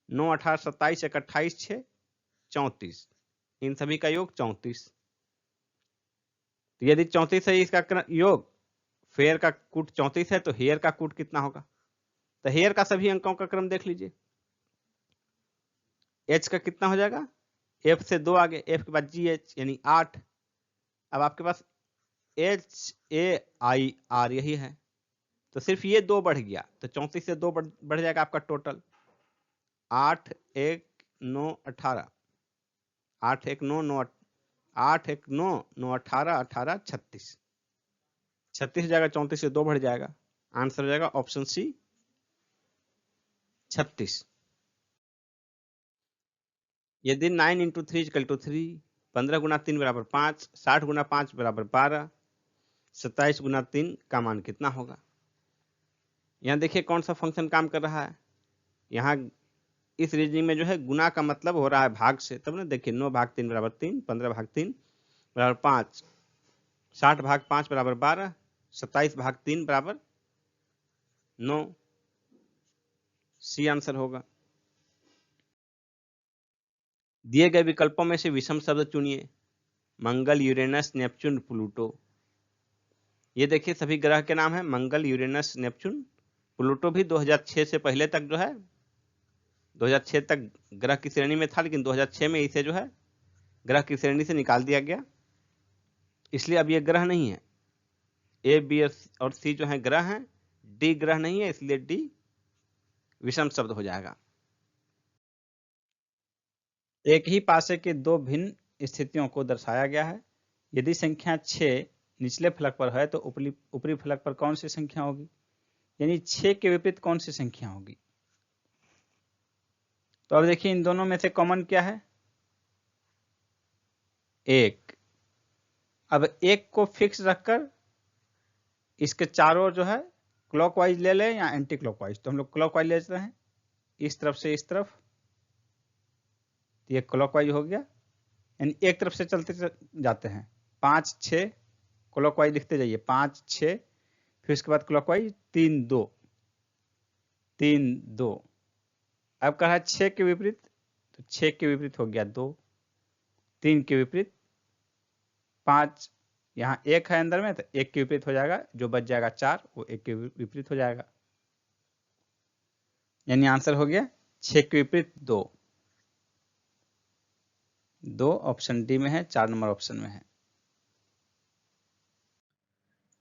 9 18 27 1 28 6 34, इन सभी का योग 34। तो यदि 34 है इसका योग, फेयर का कूट 34 है, तो हेयर का कूट कितना होगा? तो हेयर का सभी अंकों का क्रम देख लीजिए। H का कितना हो जाएगा? F से 2 आगे, F के बाद GH यानी 8। अब आपके पास HAIR यही है, तो सिर्फ ये 2 बढ़ गया, तो 34 से 2 बढ़ जाएगा आपका टोटल 8 1 9 18, 8 1 9 9 8 1 9 9 18 18 36, 36 हो जाएगा, 34 से 2 बढ़ जाएगा, आंसर हो जाएगा ऑप्शन सी 36। यदि 9 × 3 = 3, 15 गुना 3 बराबर 5, 60 गुना 5 बराबर 12, 27 गुना 3 का मान कितना होगा। यहाँ देखिए कौन सा फंक्शन काम कर रहा है। यहाँ इस रीजनिंग में जो है गुना का मतलब हो रहा है भाग से, तब ना देखिए 9 भाग 3 बराबर 3, 15 भाग 3 बराबर 5, 60 भाग 5 बराबर 12, 27 भाग 3 बराबर 9। सी आंसर होगा। दिए गए विकल्पों में से विषम शब्द चुनिए। मंगल, यूरेनस, नेपच्यून, प्लूटो। ये देखिए सभी ग्रह के नाम है, मंगल, यूरेनस, नेपच्यून। प्लूटो भी 2006 से पहले तक जो है 2006 तक ग्रह की श्रेणी में था, लेकिन 2006 में इसे जो है ग्रह की श्रेणी से निकाल दिया गया, इसलिए अब ये ग्रह नहीं है। ए, बी और सी जो है ग्रह हैं, डी ग्रह नहीं है, इसलिए डी विषम शब्द हो जाएगा। एक ही पासे के दो भिन्न स्थितियों को दर्शाया गया है। यदि संख्या 6 निचले फलक पर है तो ऊपरी फलक पर कौन सी संख्या होगी, यानी 6 के विपरीत कौन सी संख्या होगी। तो अब देखिए इन दोनों में से कॉमन क्या है, 1। अब 1 को फिक्स रखकर इसके चारों जो है क्लॉकवाइज ले लें या एंटी क्लॉकवाइज, तो हम लोग क्लॉकवाइज लेते हैं, इस तरफ से इस तरफ, ये क्लॉकवाइज हो गया, यानी एक तरफ से चलते जाते हैं। 5 6 क्लॉकवाइज लिखते जाइए, 5 6, फिर उसके बाद क्लॉकवाइज 3 2 3 2। अब कहा है 6 के विपरीत, तो 6 के विपरीत हो गया 2, 3 के विपरीत 5, यहाँ 1 है अंदर में तो 1 के विपरीत हो जाएगा, जो बच जाएगा 4 वो 1 के विपरीत हो जाएगा, यानी आंसर हो गया 6 के विपरीत 2। 2 ऑप्शन डी में है, 4 नंबर ऑप्शन में है।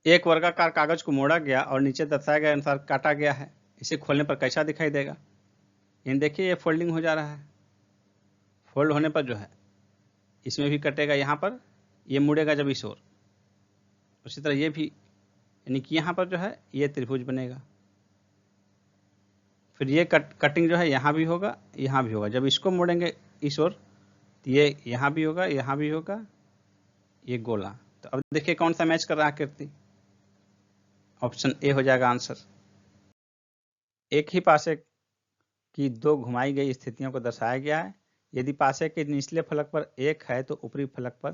एक वर्गाकार कागज को मोड़ा गया और नीचे दर्शाए गए अनुसार काटा गया है, इसे खोलने पर कैसा दिखाई देगा। इन देखिए ये फोल्डिंग हो जा रहा है, फोल्ड होने पर जो है इसमें भी कटेगा, यहाँ पर ये मुड़ेगा जब इस ओर, उसी तरह ये भी, यानी कि यहाँ पर जो है ये त्रिभुज बनेगा। फिर ये कटिंग जो है यहाँ भी होगा, यहाँ भी होगा, जब इसको मोड़ेंगे इस ओर तो ये यहाँ भी होगा, यहाँ भी होगा, ये गोला। तो अब देखिए कौन सा मैच कर रहा है आकृति, ऑप्शन ए हो जाएगा आंसर। एक ही पासे की दो घुमाई गई स्थितियों को दर्शाया गया है। यदि पासे के निचले फलक पर 1 है तो ऊपरी फलक पर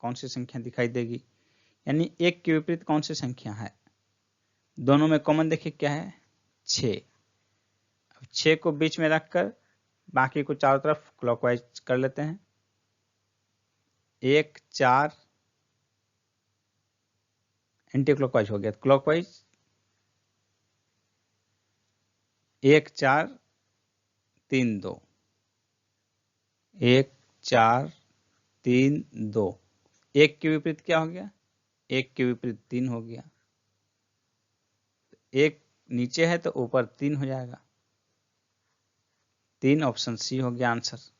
कौन सी संख्या दिखाई देगी, यानी 1 के विपरीत कौन सी संख्या है। दोनों में कॉमन देखिए क्या है, 6। अब 6 को बीच में रखकर बाकी को चारों तरफ क्लॉकवाइज कर लेते हैं। 1 4 एंटी क्लॉकवाइज हो गया, क्लॉकवाइज 1 4 3 2, 1 4 3 2। 1 के विपरीत क्या हो गया, 1 के विपरीत 3 हो गया। 1 नीचे है तो ऊपर 3 हो जाएगा, 3 ऑप्शन सी हो गया आंसर।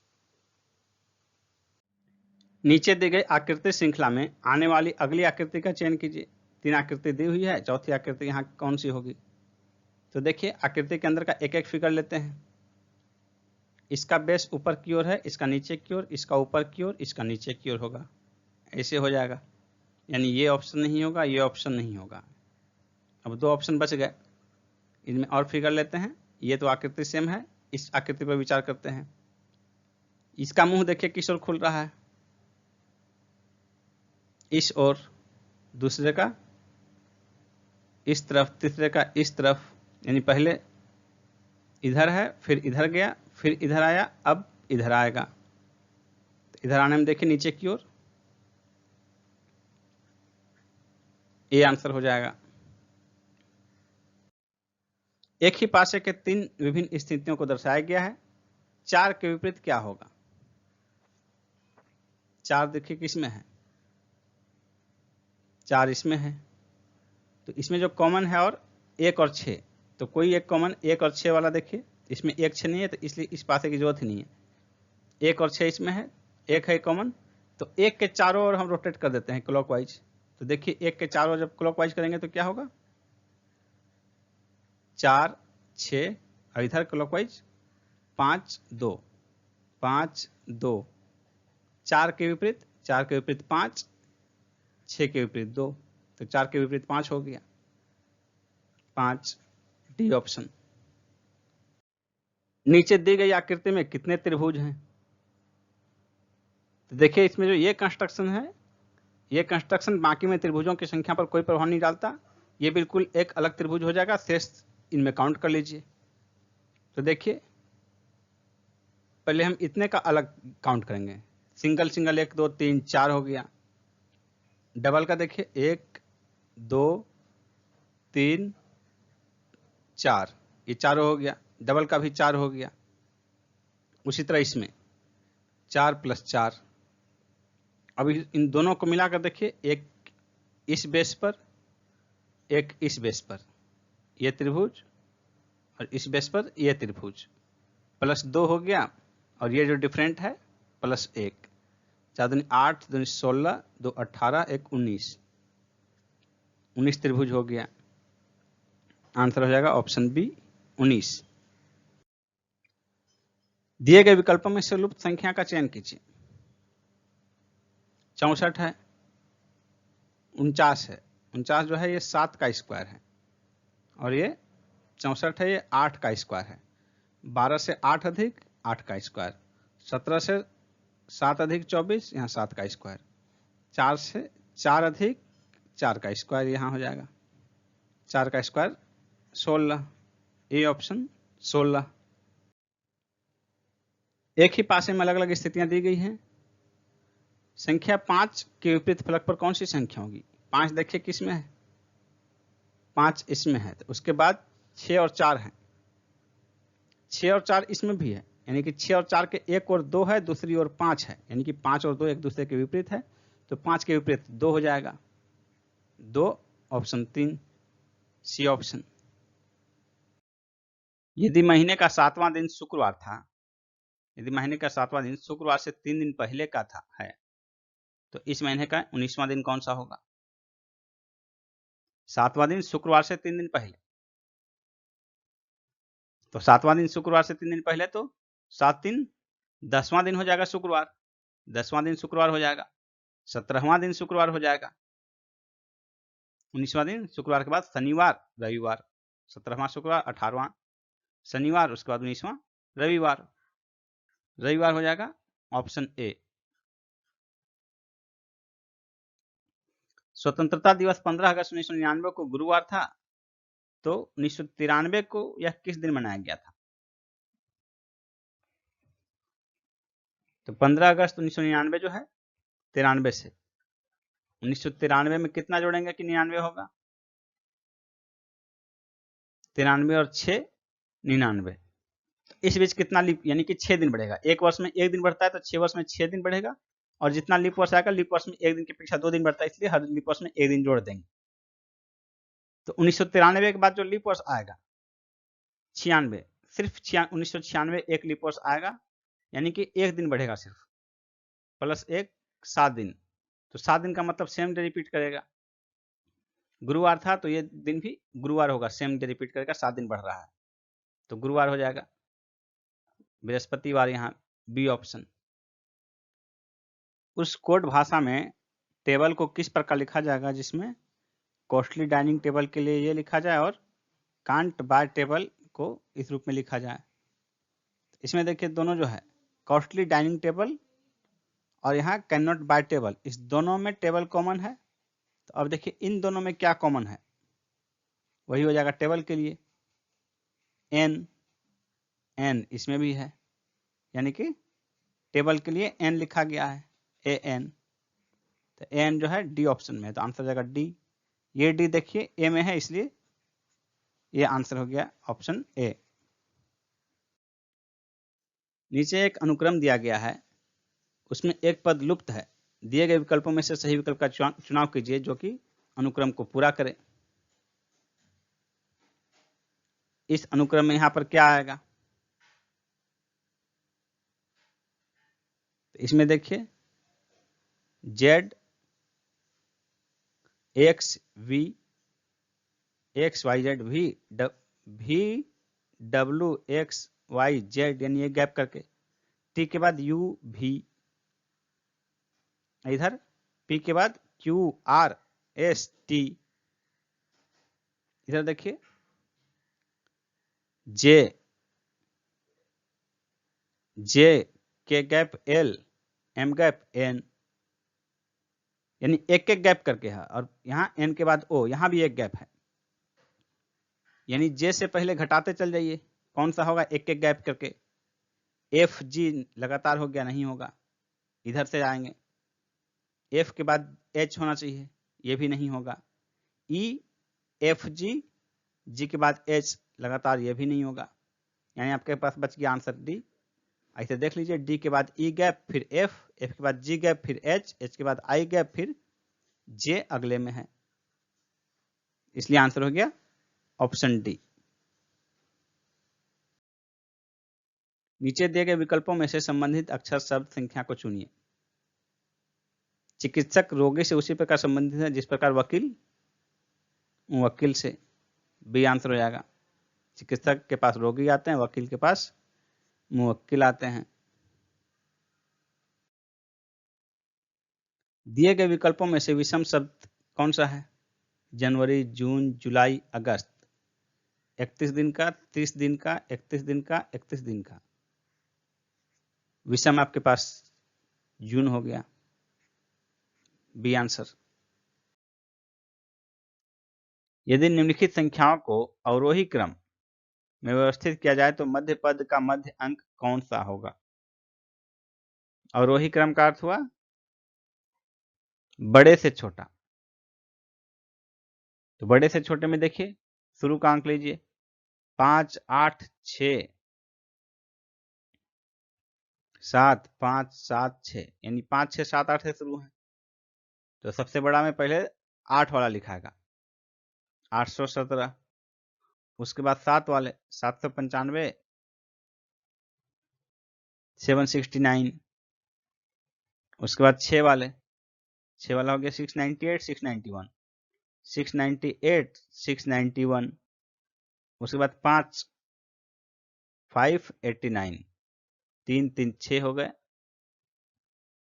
नीचे दी गई आकृति श्रृंखला में आने वाली अगली आकृति का चयन कीजिए। 3 आकृति दी हुई है, चौथी आकृति यहाँ कौन सी होगी। तो देखिए आकृति के अंदर का एक एक फिगर लेते हैं। इसका बेस ऊपर की ओर है, इसका नीचे की ओर, इसका ऊपर की ओर, इसका नीचे की ओर होगा, ऐसे हो जाएगा, यानी ये ऑप्शन नहीं होगा, ये ऑप्शन नहीं होगा। अब 2 ऑप्शन बच गए, इनमें और फिगर लेते हैं। ये तो आकृति सेम है, इस आकृति पर विचार करते हैं। इसका मुंह देखिए किस ओर खुल रहा है, इस ओर, दूसरे का इस तरफ, तीसरे का इस तरफ, यानी पहले इधर है, फिर इधर गया, फिर इधर आया, अब इधर आएगा। तो इधर आने में देखिए नीचे की ओर, ये आंसर हो जाएगा। एक ही पासे के 3 विभिन्न स्थितियों को दर्शाया गया है। 4 के विपरीत क्या होगा। 4 देखिए किसमें है, 4 इसमें है, तो इसमें जो कॉमन है और 1 और 6, तो कोई एक कॉमन 1 और 6 वाला देखिए, इसमें 1 6 नहीं है, तो इसलिए इस पासे की जरूरत ही नहीं है। 1 और 6 इसमें है, 1 है कॉमन, तो 1 के चारों ओर हम रोटेट कर देते हैं क्लॉकवाइज। तो देखिए 1 के चारों ओर जब क्लॉकवाइज करेंगे तो क्या होगा, 4 6, और इधर क्लॉकवाइज 5 2 5 2। 4 के विपरीत 4 के विपरीत 5, 6 के विपरीत 2, तो 4 के विपरीत 5 हो गया, 5, डी ऑप्शन। नीचे दी गई आकृति में कितने त्रिभुज हैं? तो देखिए इसमें जो ये कंस्ट्रक्शन है, ये कंस्ट्रक्शन बाकी में त्रिभुजों की संख्या पर कोई प्रभाव नहीं डालता, ये बिल्कुल एक अलग त्रिभुज हो जाएगा, शेष इनमें काउंट कर लीजिए। तो देखिए पहले हम इतने का अलग काउंट करेंगे, सिंगल सिंगल 1 2 3 4 हो गया, डबल का देखिए 1 2 3 4, ये चारों हो गया, डबल का भी 4 हो गया। उसी तरह इसमें 4 + 4, अभी इन दोनों को मिलाकर देखिए, एक इस बेस पर, एक इस बेस पर, ये त्रिभुज, और इस बेस पर ये त्रिभुज, +2 हो गया, और ये जो डिफरेंट है +1, 4 दूनी 8, 2 16, 2 18, 1 19, 19 त्रिभुज हो गया। आंसर हो जाएगा ऑप्शन बी 19। दिए गए विकल्पों में से लुप्त संख्या का चयन कीजिए। 64 है, 49 है, 49 जो है ये 7 का स्क्वायर है, और ये 64 है, ये 8 का स्क्वायर है। 12 से 8 अधिक 8 का स्क्वायर, 17 से 7 अधिक 24, यहाँ 7 का स्क्वायर, 4 से 4 अधिक 4 का स्क्वायर, यहाँ हो जाएगा 4 का स्क्वायर 16, ए ऑप्शन 16। एक ही पासे में अलग अलग स्थितियां दी गई हैं। संख्या 5 के विपरीत फलक पर कौन सी संख्या होगी? 5 देखिए किस में है, 5 इसमें है, तो उसके बाद 6 और 4 है, 6 और 4 इसमें भी है, यानी कि 6 और 4 के एक और 2 है, दूसरी ओर 5 है, यानी कि 5 और 2 एक दूसरे के विपरीत है, तो 5 के विपरीत 2 हो जाएगा, 2 ऑप्शन 3, सी ऑप्शन। यदि महीने का 7वां दिन शुक्रवार था, यदि महीने का 7वां दिन शुक्रवार से 3 दिन पहले का था है, तो इस महीने का 19वां दिन कौन सा होगा? 7वां दिन शुक्रवार से 3 दिन पहले, तो 7वां दिन शुक्रवार से 3 दिन पहले, तो 7 दिन 10वां दिन हो जाएगा शुक्रवार, 10वां दिन शुक्रवार हो जाएगा, 17वां दिन शुक्रवार हो जाएगा, 19वां दिन शुक्रवार के बाद शनिवार रविवार, 17वां शुक्रवार, 18वां शनिवार, उसके बाद 19वां रविवार, रविवार हो जाएगा ऑप्शन ए। स्वतंत्रता दिवस 15 अगस्त 1999 को गुरुवार था, तो 1993 को यह किस दिन मनाया गया था? तो 15 अगस्त 1999 जो है 93 से, 1993 में कितना जोड़ेंगे कि 99 होगा? 93 और 6 99, इस बीच कितना लीप, यानी कि 6 दिन बढ़ेगा, एक वर्ष में 1 दिन बढ़ता है, तो 6 वर्ष में 6 दिन बढ़ेगा, और जितना लीप वर्ष आएगा, लीप वर्ष में 1 दिन की अपेक्षा 2 दिन बढ़ता है, इसलिए हर लीप वर्ष में 1 दिन जोड़ देंगे। तो 1993 के बाद जो लीप वर्ष आएगा 96, सिर्फ 1996 एक लीप वर्ष आएगा, यानी कि 1 दिन बढ़ेगा सिर्फ, +1 7 दिन, तो 7 दिन का मतलब सेम डे रिपीट करेगा। गुरुवार था तो ये दिन भी गुरुवार होगा, सेम डे रिपीट करेगा, 7 दिन बढ़ रहा है, तो गुरुवार हो जाएगा। बृहस्पतिवार यहाँ बी ऑप्शन। उस कोड भाषा में टेबल को किस प्रकार लिखा जाएगा जिसमें कॉस्टली डाइनिंग टेबल के लिए ये लिखा जाए और कांट बाय टेबल को इस रूप में लिखा जाए? इसमें देखिए दोनों जो है कॉस्टली डाइनिंग टेबल और यहाँ कैन नॉट बाय टेबल, इस दोनों में टेबल कॉमन है, तो अब देखिए इन दोनों में क्या कॉमन है, वही हो जाएगा टेबल के लिए एन, एन इसमें भी है, यानी कि टेबल के लिए एन लिखा गया है, ए एन, तो एन जो है डी ऑप्शन में है, तो आंसर हो जाएगा डी। ये डी देखिए ए में है, इसलिए ये आंसर हो गया ऑप्शन ए। नीचे एक अनुक्रम दिया गया है, उसमें एक पद लुप्त है, दिए गए विकल्पों में से सही विकल्प का चुनाव कीजिए जो कि अनुक्रम को पूरा करे। इस अनुक्रम में यहां पर क्या आएगा? तो इसमें देखिए Z X V X Y Z V W X Y Z, यानी ये गैप करके, टी के बाद यू भी, इधर P के बाद Q R S T, इधर देखिए J के gap L, M gap N, यानी एक एक गैप करके है, और यहाँ N के बाद O, यहाँ भी एक गैप है, यानी J से पहले घटाते चल जाइए, कौन सा होगा, एक एक गैप करके। F G लगातार हो गया, नहीं होगा, इधर से आएंगे, F के बाद H होना चाहिए, ये भी नहीं होगा। E F G, G के बाद H लगातार, ये भी नहीं होगा, यानी आपके पास बच गया आंसर डी। ऐसे देख लीजिए, डी के बाद ई गैप, फिर एफ, एफ के बाद जी गैप, फिर एच, एच के बाद आई गैप, फिर जे अगले में है, इसलिए आंसर हो गया ऑप्शन डी। नीचे दिए गए विकल्पों में से संबंधित अक्षर शब्द संख्या को चुनिए। चिकित्सक रोगी से उसी प्रकार संबंधित है जिस प्रकार वकील मुवक्किल से, बी आंसर हो जाएगा। चिकित्सक के पास रोगी आते हैं, वकील के पास मुवक्किल आते हैं। दिए गए विकल्पों में से विषम शब्द कौन सा है? जनवरी, जून, जुलाई, अगस्त। 31 दिन का, 30 दिन का, 31 दिन का, 31 दिन का। विषम आपके पास जून हो गया, बी आंसर। यदि निम्नलिखित संख्याओं को अवरोही क्रम में व्यवस्थित किया जाए तो मध्य पद का मध्य अंक कौन सा होगा? अवरोही क्रम का अर्थ हुआ बड़े से छोटा। तो बड़े से छोटे में देखिए, शुरू का अंक लीजिए, 5, 8, 6, 7, 5, 7, 6, यानी 5, 6, 7, 8 से शुरू है। तो सबसे बड़ा में पहले 8 वाला लिखाएगा, 817। उसके बाद 7 वाले 795, 769। उसके बाद 6 वाले, 6 वाला हो गया 698, 691, 698, 691। उसके बाद 5, 589, 3, 3, 6 हो गए,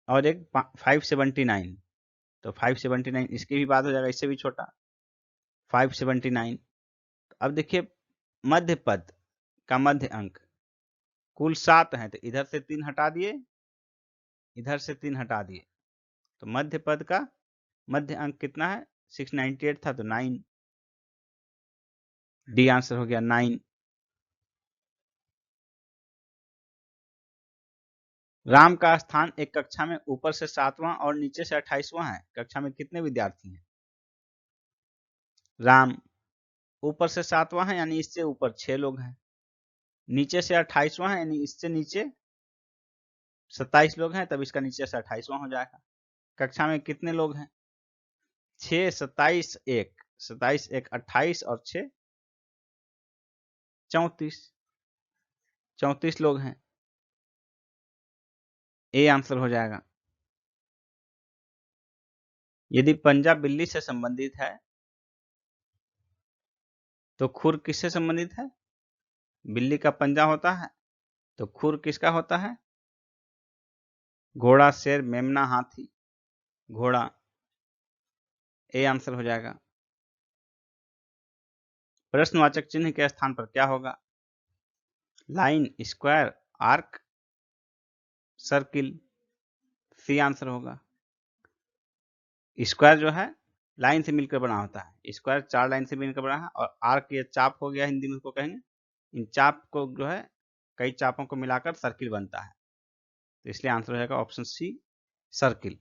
और एक 579। तो 579 इसके भी बाद हो जाएगा, इससे भी छोटा 579। अब देखिए मध्य पद का मध्य अंक कुल 7 है, तो इधर से 3 हटा दिए, इधर से 3 हटा दिए, तो मध्य पद का मध्य अंक कितना है? 698 था, तो 9, डी आंसर हो गया 9। राम का स्थान एक कक्षा में ऊपर से 7वां और नीचे से 28वां है। कक्षा में कितने विद्यार्थी हैं? राम ऊपर से 7वां है, यानी इससे ऊपर 6 लोग हैं। नीचे से 28वां है, यानी इससे नीचे 27 लोग हैं, तब इसका नीचे से 28वां हो जाएगा। कक्षा में कितने लोग हैं? 6, 27, 1, 27, 1, 28 और 6, 34, 34 लोग हैं, ए आंसर हो जाएगा। यदि पंजा बिल्ली से संबंधित है तो खुर किससे संबंधित है? बिल्ली का पंजा होता है, तो खुर किसका होता है? घोड़ा, शेर, मेमना, हाथी। घोड़ा, ए आंसर हो जाएगा। प्रश्नवाचक चिन्ह के स्थान पर क्या होगा? Line, square, arc, circle, C answer होगा। स्क्वायर जो है लाइन से मिलकर बना होता है, स्क्वायर 4 लाइन से मिलकर बना है, और आर्क ये चाप हो गया, हिंदी में उसको कहेंगे। इन चाप को जो है कई चापों को मिलाकर सर्किल बनता है, तो इसलिए आंसर हो जाएगा ऑप्शन सी, सर्किल।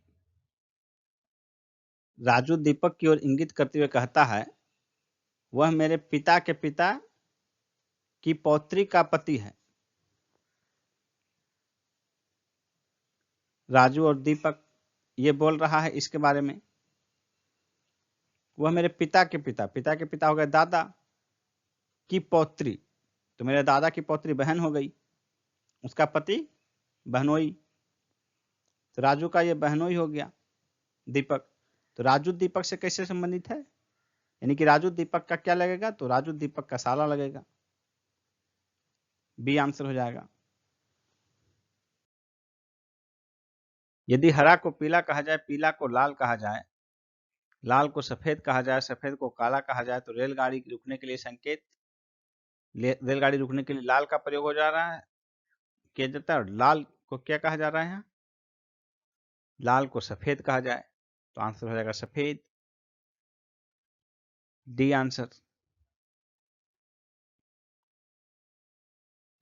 राजू दीपक की ओर इंगित करते हुए कहता है, वह मेरे पिता के पिता की पौत्री का पति है। राजू और दीपक ये बोल रहा है इसके बारे में। वह मेरे पिता के पिता, पिता के पिता हो गए दादा, की पौत्री, तो मेरे दादा की पौत्री बहन हो गई, उसका पति बहनोई, तो राजू का ये बहनोई हो गया दीपक। तो राजू दीपक से कैसे संबंधित है? यानी कि राजू दीपक का क्या लगेगा? तो राजू दीपक का साला लगेगा, बी आंसर हो जाएगा। यदि हरा को पीला कहा जाए, पीला को लाल कहा जाए, लाल को सफेद कहा जाए, सफेद को काला कहा जाए, तो रेलगाड़ी रुकने के लिए संकेत, रेलगाड़ी रुकने के लिए लाल का प्रयोग हो जा रहा है, किया जाता है। और लाल को क्या कहा जा रहा है? लाल को सफेद कहा जाए, तो आंसर हो जाएगा सफेद, डी आंसर।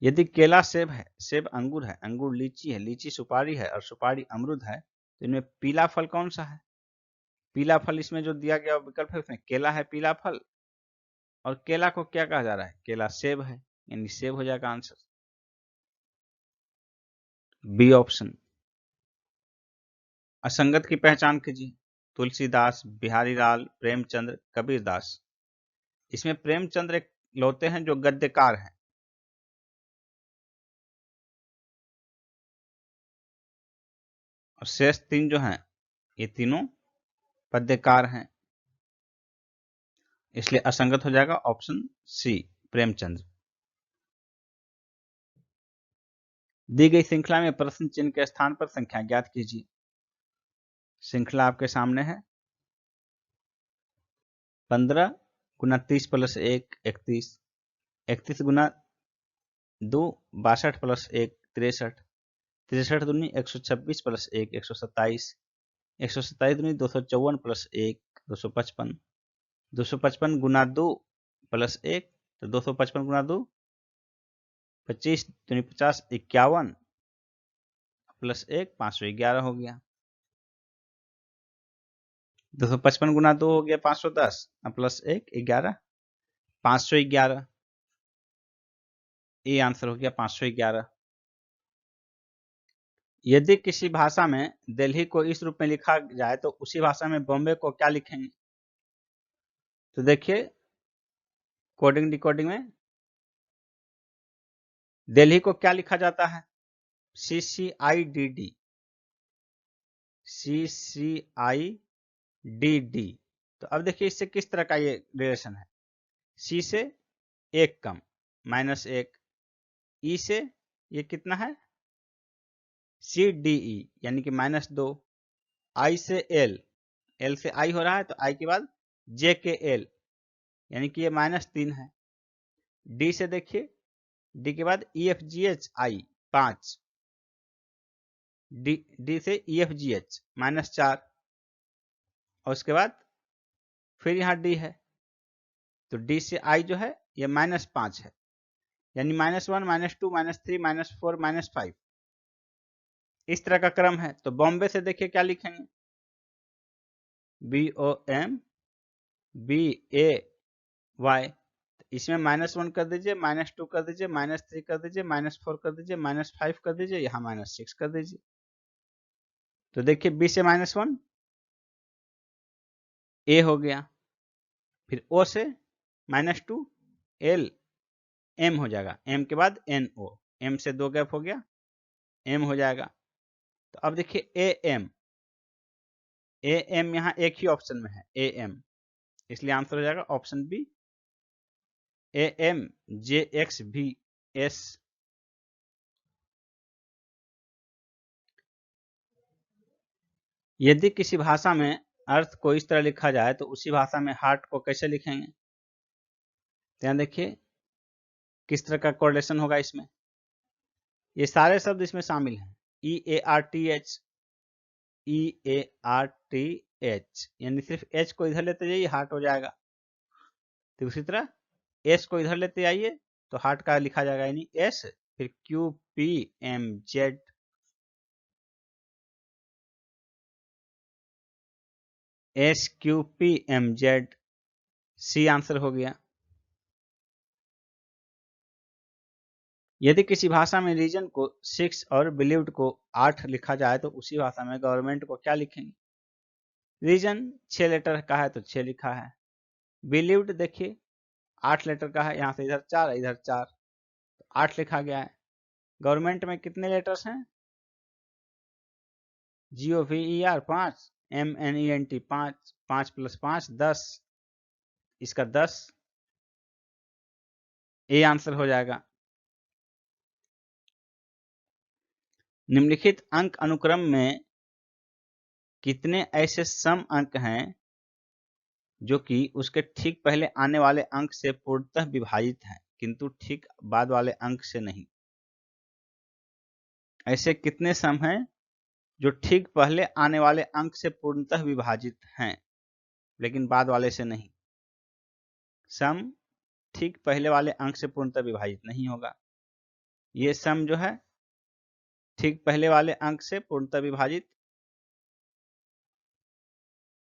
यदि केला सेब है, सेब अंगूर है, अंगूर लीची है, लीची सुपारी है और सुपारी अमरूद है, तो इनमें पीला फल कौन सा है? पीला फल इसमें जो दिया गया विकल्प है उसमें केला है पीला फल, और केला को क्या कहा जा रहा है? केला सेब है, यानी सेब हो जाएगा आंसर, बी ऑप्शन। असंगत की पहचान कीजिए। तुलसीदास, बिहारी लाल, प्रेमचंद्र, कबीरदास। इसमें प्रेमचंद्र एक लौते हैं जो गद्यकार हैं, और शेष तीन जो हैं ये तीनों पद्यकार हैं, इसलिए असंगत हो जाएगा ऑप्शन सी, प्रेमचंद्र। दी गई श्रृंखला में प्रश्न चिन्ह के स्थान पर संख्या ज्ञात कीजिए। श्रृंखला आपके सामने है। 15 गुना 30 प्लस 1 31, 31 गुना 2 62 प्लस 1 63, 63 दूनी 126 प्लस 1 127, 127 दूनी 254 प्लस 1 255, 255 गुना 2 प्लस 1, तो 255 गुना 2 25 दूनी 50, 51 प्लस 1 511 हो गया। 255 गुना 2 हो गया 510, प्लस 1 11, 511, ये आंसर हो गया 511। यदि किसी भाषा में दिल्ली को इस रूप में लिखा जाए तो उसी भाषा में बॉम्बे को क्या लिखेंगे? तो देखिए कोडिंग डिकोडिंग में दिल्ली को क्या लिखा जाता है? CCIDD, CCIDD। तो अब देखिए इससे किस तरह का ये रिलेशन है। C से 1 कम, -1, E से ये कितना है? CDE यानी कि -2, I से L, L से I हो रहा है तो I के बाद JKL यानी कि ये -3 है। D से देखिए, D के बाद EFGHI 5, D से EFGH -4, और उसके बाद फिर यहाँ D है, तो D से I जो है ये -5 है, यानी -1 -2 -3 -4 -5, इस तरह का क्रम है। तो बॉम्बे से देखिए क्या लिखेंगे? BOMBAY, इसमें -1 कर दीजिए, -2 कर दीजिए, -3 कर दीजिए, -4 कर दीजिए, -5 कर दीजिए, यहाँ -6 कर दीजिए। तो देखिए B से -1 A हो गया, फिर O से -2 L M हो जाएगा, M के बाद NO, M से 2 गैप हो गया, M हो जाएगा। तो अब देखिए AM यहाँ एक ही ऑप्शन में है AM, इसलिए आंसर हो जाएगा ऑप्शन बी, AMJXVS। यदि किसी भाषा में अर्थ को इस तरह लिखा जाए तो उसी भाषा में हार्ट को कैसे लिखेंगे? ध्यान देखिए किस तरह का कोरिलेशन होगा इसमें। ये सारे शब्द इसमें शामिल हैं, EARTH, यानी सिर्फ H को इधर लेते जाइए हार्ट हो जाएगा। तो उसी तरह S को इधर लेते आइए तो हार्ट का लिखा जाएगा, यानी S, फिर QPMZ, SQPMZ, C आंसर हो गया। यदि किसी भाषा में रीजन को 6 और बिलीव्ड को 8 लिखा जाए तो उसी भाषा में गवर्नमेंट को क्या लिखेंगे? रीजन 6 लेटर का है तो 6 लिखा है, बिलीव्ड देखिए 8 लेटर का है, यहाँ से इधर 4 इधर 4, तो 8 लिखा गया है। गवर्नमेंट में कितने लेटर्स हैं? GOVER 5, MENT 5, 5 + 5 10, इसका 10, ये आंसर हो जाएगा। निम्नलिखित अंक अनुक्रम में कितने ऐसे सम अंक हैं जो कि उसके ठीक पहले आने वाले अंक से पूर्णतः विभाजित हैं, किंतु ठीक बाद वाले अंक से नहीं। ऐसे कितने सम हैं जो ठीक पहले आने वाले अंक से पूर्णतः विभाजित हैं लेकिन बाद वाले से नहीं। सम ठीक पहले वाले अंक से पूर्णतः विभाजित नहीं होगा। ये सम जो है ठीक पहले वाले अंक से पूर्णतः विभाजित,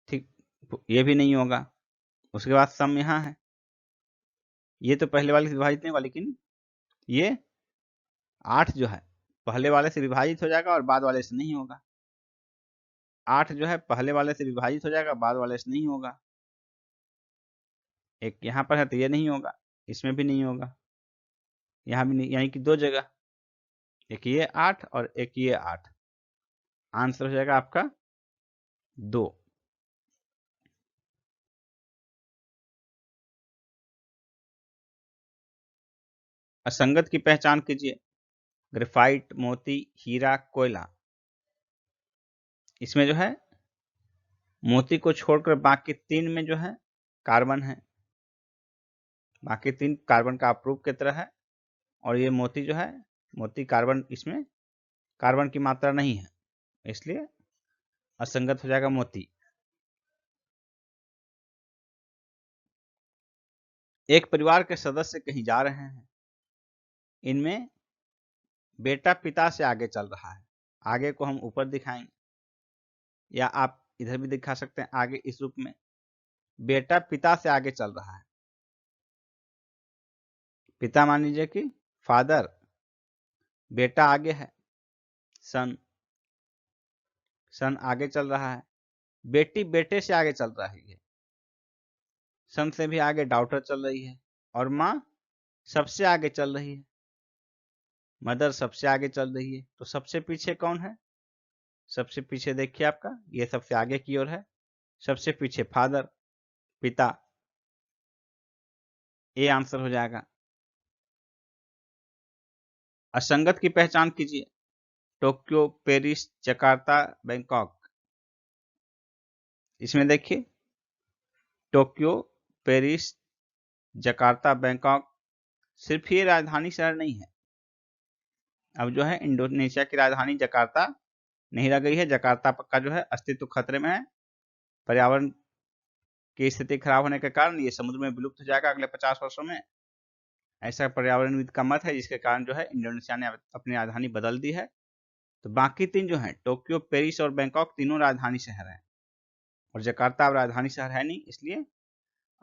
ठीक ये भी नहीं होगा। उसके बाद सम यहाँ है, ये तो पहले वाले से विभाजित नहीं होगा, लेकिन ये 8 जो है पहले वाले से विभाजित हो जाएगा और बाद वाले से नहीं होगा। 8 जो है पहले वाले से विभाजित हो जाएगा, बाद वाले से नहीं होगा। एक यहाँ पर है तो ये नहीं होगा, इसमें भी नहीं होगा, यहाँ भी नहीं, यानी कि 2 जगह, एक ये 8 और एक ये 8। आंसर हो जाएगा आपका 2। असंगत की पहचान कीजिए। ग्रेफाइट, मोती, हीरा, कोयला। इसमें जो है मोती को छोड़कर बाकी 3 में जो है कार्बन है, बाकी 3 कार्बन का अप्रूप की तरह है, और ये मोती जो है, मोती कार्बन, इसमें कार्बन की मात्रा नहीं है, इसलिए असंगत हो जाएगा मोती। एक परिवार के सदस्य कहीं जा रहे हैं, इनमें बेटा पिता से आगे चल रहा है। आगे को हम ऊपर दिखाएंगे या आप इधर भी दिखा सकते हैं, आगे इस रूप में। बेटा पिता से आगे चल रहा है। पिता मान लीजिए कि फादर, बेटा आगे है सन, सन आगे चल रहा है। बेटी बेटे से आगे चल रही है, सन से भी आगे डॉटर चल रही है, और माँ सबसे आगे चल रही है, मदर सबसे आगे चल रही है। तो सबसे पीछे कौन है? सबसे पीछे देखिए आपका, ये सबसे आगे की ओर है, सबसे पीछे फादर, पिता। ये आंसर हो जाएगा। असंगत की पहचान कीजिए। Tokyo, Paris, Jakarta, Bangkok. इसमें देखिए टोक्यो, पेरिस, जकार्ता, बैंकॉक, सिर्फ ये राजधानी शहर नहीं है। अब जो है इंडोनेशिया की राजधानी जकार्ता नहीं रह गई है। जकार्ता का जो है अस्तित्व खतरे में है। पर्यावरण की स्थिति खराब होने के कारण ये समुद्र में विलुप्त हो जाएगा अगले 50 वर्षों में। ऐसा पर्यावरणविद का मत है, जिसके कारण जो है इंडोनेशिया ने अपनी राजधानी बदल दी है। तो बाकी 3 जो है टोक्यो, पेरिस और बैंकॉक, तीनों राजधानी शहर हैं, और जकार्ता अब राजधानी शहर है नहीं, इसलिए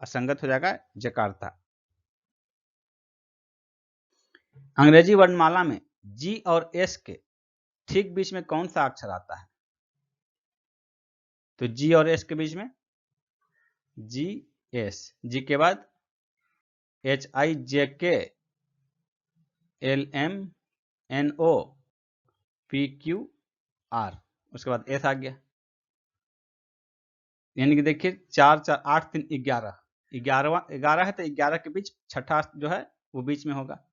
असंगत हो जाएगा जकार्ता। अंग्रेजी वर्णमाला में जी और एस के ठीक बीच में कौन सा अक्षर आता है? तो जी और एस के बीच में जी, एस, जी के बाद HIJK, LMNO, PQR, उसके बाद एस आ गया। यानी कि देखिए 4 4 8 3 11, 11 है तो 11 के बीच छठा जो है वो बीच में होगा।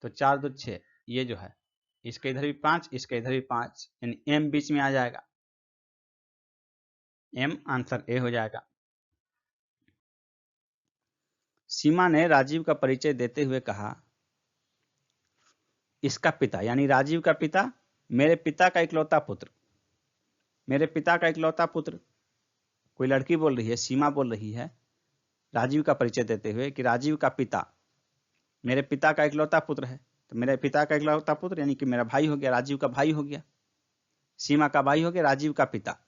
तो 4 2 6, ये जो है इसके इधर भी 5, इसके इधर भी 5, यानी एम बीच में आ जाएगा। एम आंसर ए हो जाएगा। सीमा ने राजीव का परिचय देते हुए कहा, इसका पिता यानी राजीव का पिता, मेरे पिता का इकलौता पुत्र, मेरे पिता का इकलौता पुत्र। कोई लड़की बोल रही है, सीमा बोल रही है राजीव का परिचय देते हुए कि राजीव का पिता मेरे पिता का इकलौता पुत्र है। तो मेरे पिता का इकलौता पुत्र यानी कि मेरा भाई हो गया, राजीव का भाई हो गया, सीमा का भाई हो गया, राजीव का पिता,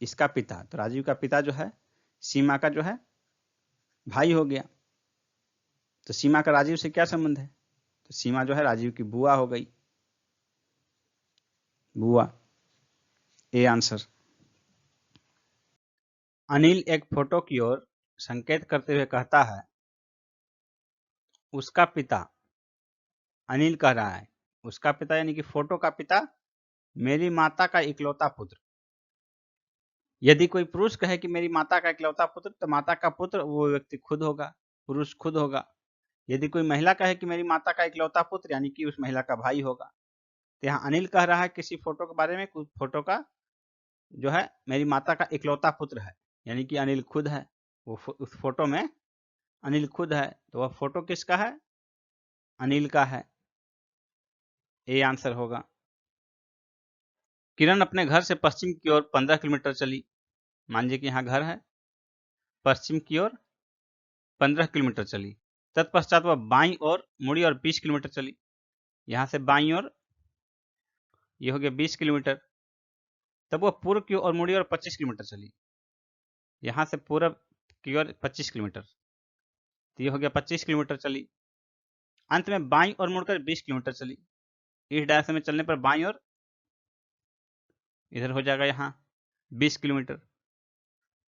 इसका पिता। तो राजीव का पिता जो है सीमा का जो है भाई हो गया। तो सीमा का राजीव से क्या संबंध है? तो सीमा जो है राजीव की बुआ हो गई, बुआ। A answer. अनिल एक फोटो की ओर संकेत करते हुए कहता है, उसका पिता, अनिल कह रहा है उसका पिता यानी कि फोटो का पिता मेरी माता का इकलौता पुत्र। यदि कोई पुरुष कहे कि मेरी माता का इकलौता पुत्र, तो माता का पुत्र वो व्यक्ति खुद होगा, पुरुष खुद होगा। यदि कोई महिला कहे कि मेरी माता का इकलौता पुत्र, यानी कि उस महिला का भाई होगा। तो यहाँ अनिल कह रहा है किसी फोटो के बारे में, कुछ फोटो का जो है मेरी माता का इकलौता पुत्र है, यानी कि अनिल खुद है। वो उस फोटो में अनिल खुद है, तो वह फोटो किसका है? अनिल का है। ये आंसर होगा। किरण अपने घर से पश्चिम की ओर 15 किलोमीटर चली। मान लीजिए कि यहाँ घर है, पश्चिम की ओर 15 किलोमीटर चली। तत्पश्चात वह बाईं ओर मुड़ी और 20 किलोमीटर चली। यहाँ से बाईं ओर ये हो गया 20 किलोमीटर। तब वह पूर्व की ओर मुड़ी और 25 किलोमीटर चली। यहाँ से पूर्व की ओर 25 किलोमीटर, तो ये हो गया 25 किलोमीटर चली। अंत में बाईं ओर मुड़कर 20 किलोमीटर चली। इस डायरेक्शन में चलने पर बाईं ओर इधर हो जाएगा यहाँ 20 किलोमीटर।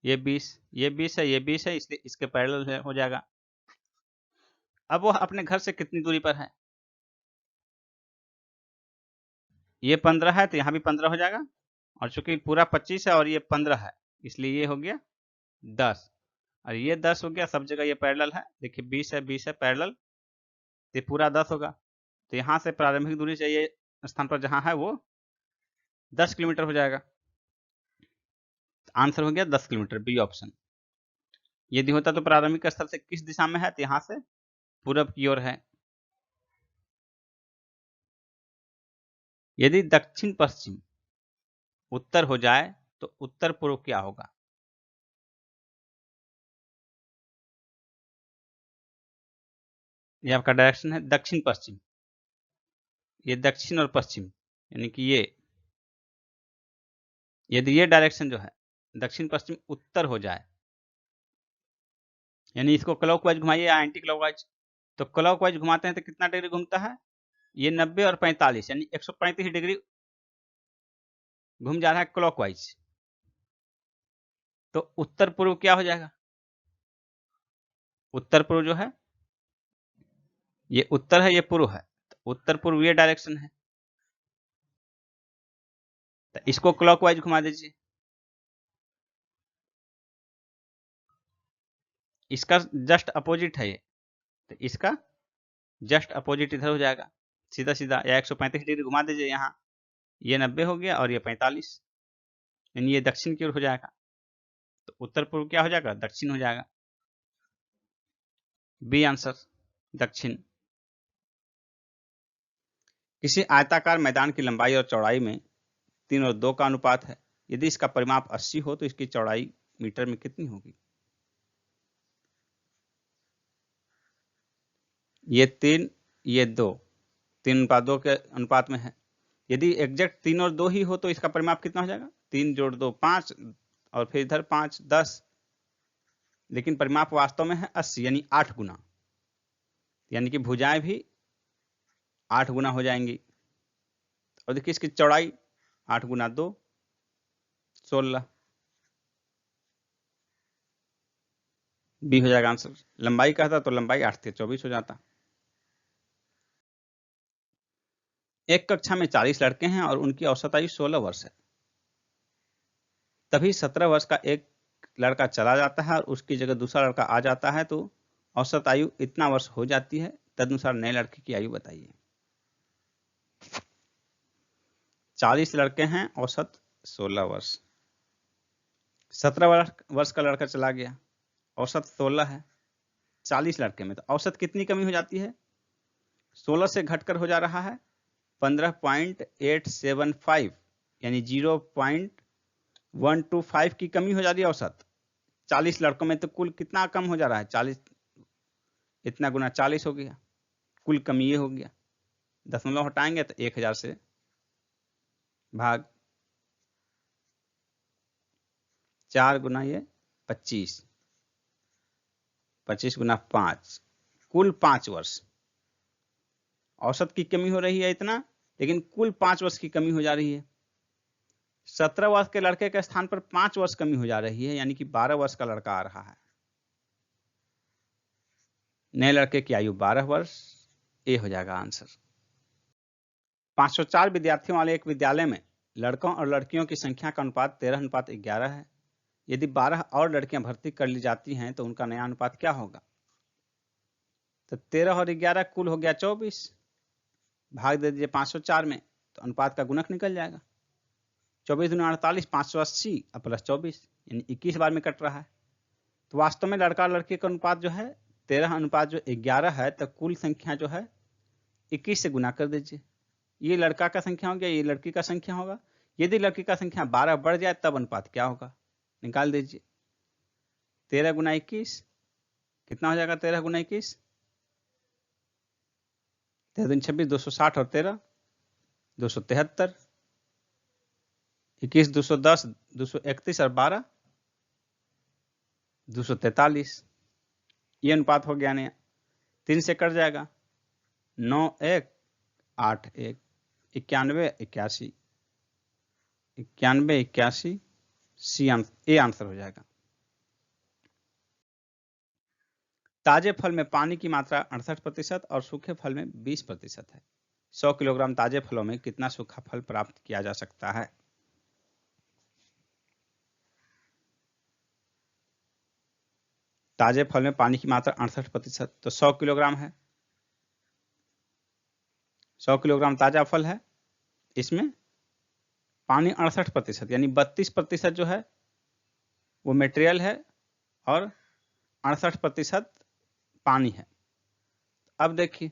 ये 20 है, ये 20 है, इसलिए इसके पैरेलल हो जाएगा। अब वह अपने घर से कितनी दूरी पर है? ये 15 है, तो यहाँ भी 15 हो जाएगा, और चूंकि पूरा 25 है और ये 15 है, इसलिए ये हो गया 10, और ये 10 हो गया। सब जगह ये पैरेलल है। देखिए 20 है पैरेलल, तो पूरा 10 होगा। तो यहाँ से प्रारंभिक दूरी चाहिए स्थान पर जहाँ है वो 10 किलोमीटर हो जाएगा। आंसर हो गया 10 किलोमीटर, बी ऑप्शन। यदि होता तो प्रारंभिक स्थल से किस दिशा में है? तो यहाँ से पूर्व की ओर है। यदि दक्षिण पश्चिम उत्तर हो जाए तो उत्तर पूर्व क्या होगा? ये आपका डायरेक्शन है दक्षिण पश्चिम। ये दक्षिण और पश्चिम, यानी कि ये, यदि ये डायरेक्शन जो है दक्षिण पश्चिम उत्तर हो जाए, यानी इसको क्लॉकवाइज घुमाइए या एंटी क्लॉकवाइज। तो क्लॉकवाइज घुमाते हैं तो कितना डिग्री घूमता है? ये 90 और 45, यानी 135 डिग्री घूम जा रहा है क्लॉकवाइज। तो उत्तर पूर्व क्या हो जाएगा? उत्तर पूर्व जो है, ये उत्तर है, ये पूर्व है, तो उत्तर पूर्व ये डायरेक्शन है, तो इसको क्लॉकवाइज घुमा दीजिए। इसका जस्ट अपोजिट है ये, तो इसका जस्ट अपोजिट इधर हो जाएगा सीधा सीधा, या 135 डिग्री घुमा दीजिए। यहाँ ये 90 हो गया और ये 45, यानी ये दक्षिण की ओर हो जाएगा। तो उत्तर पूर्व क्या हो जाएगा? दक्षिण हो जाएगा। बी आंसर, दक्षिण। किसी आयताकार मैदान की लंबाई और चौड़ाई में 3 और 2 का अनुपात है। यदि इसका परिमाप 80 हो तो इसकी चौड़ाई मीटर में कितनी होगी? ये 3, ये 2, 3:2 के अनुपात में है। यदि एग्जैक्ट 3 और 2 ही हो तो इसका परिमाप कितना हो जाएगा? 3 जोड़ 2 5, और फिर इधर 5 10, लेकिन परिमाप वास्तव में है 80, यानी 8 गुना, यानी कि भुजाएं भी 8 गुना हो जाएंगी। और देखिए इसकी चौड़ाई 8 गुना 2 16, बी हो जाएगा आंसर। लंबाई कहता तो लंबाई 8 से 24 हो जाता। एक कक्षा में 40 लड़के हैं और उनकी औसत आयु 16 वर्ष है। तभी 17 वर्ष का एक लड़का चला जाता है और उसकी जगह दूसरा लड़का आ जाता है, तो औसत आयु इतना वर्ष हो जाती है। तदनुसार नए लड़के की आयु बताइए। 40 लड़के हैं, औसत 16 वर्ष। 17 वर्ष का लड़का चला गया, औसत 16 है। 40 लड़के में तो औसत कितनी कमी हो जाती है? 16 से घटकर हो जा रहा है 15.875, यानी 0.125 की कमी हो जा रही है औसत। 40 लड़कों में तो कुल कितना कम हो जा रहा है? 40, इतना गुना 40 हो गया, कुल कमी ये हो गया। दशमलव हटाएंगे तो 1000 से भाग 4 गुना ये 25, 25 गुना 5, कुल 5 वर्ष। औसत की कमी हो रही है इतना, लेकिन कुल 5 वर्ष की कमी हो जा रही है। 17 वर्ष के लड़के के स्थान पर 5 वर्ष कमी हो जा रही है, यानी कि 12 वर्ष का लड़का आ रहा है। नए लड़के की आयु 12 वर्ष, ए हो जाएगा आंसर। 504 विद्यार्थियों वाले एक विद्यालय में लड़कों और लड़कियों की संख्या का अनुपात 13:11 है। यदि 12 और लड़कियां भर्ती कर ली जाती हैं तो उनका नया अनुपात क्या होगा? तो 13 और 11 कुल हो गया 24, भाग दे दीजिए 504 में, तो अनुपात का गुणक निकल जाएगा। 24 दूनी 48, 580 और प्लस 24 यानी 21 बार में कट रहा है। तो वास्तव में लड़का और लड़की का अनुपात जो है 13 अनुपात जो 11 है, तो कुल संख्या जो है 21 से गुना कर दीजिए। ये लड़का का संख्या हो गया, ये लड़की का संख्या होगा। यदि लड़की का संख्या 12 बढ़ जाए तब अनुपात क्या होगा, निकाल दीजिए। 13 गुना 21 कितना हो जाएगा, 13 गुना 21 13 दिन 26, 260 और 13 273, 21 210, 231 और 12 243। ये अनुपात हो गया नया। 3 से कट जाएगा, 9 1 8 1 91 81 91 81 सी ए आंसर हो जाएगा। ताजे फल में पानी की मात्रा 68% और सूखे फल में 20% है। 100 किलोग्राम ताजे फलों में कितना सूखा फल प्राप्त किया जा सकता है। ताजे फल में पानी की मात्रा 68%, तो 100 किलोग्राम है। 100 किलोग्राम ताजा फल है, इसमें पानी 68% यानी 32% जो है वो मटेरियल है और 68% पानी है। अब देखिए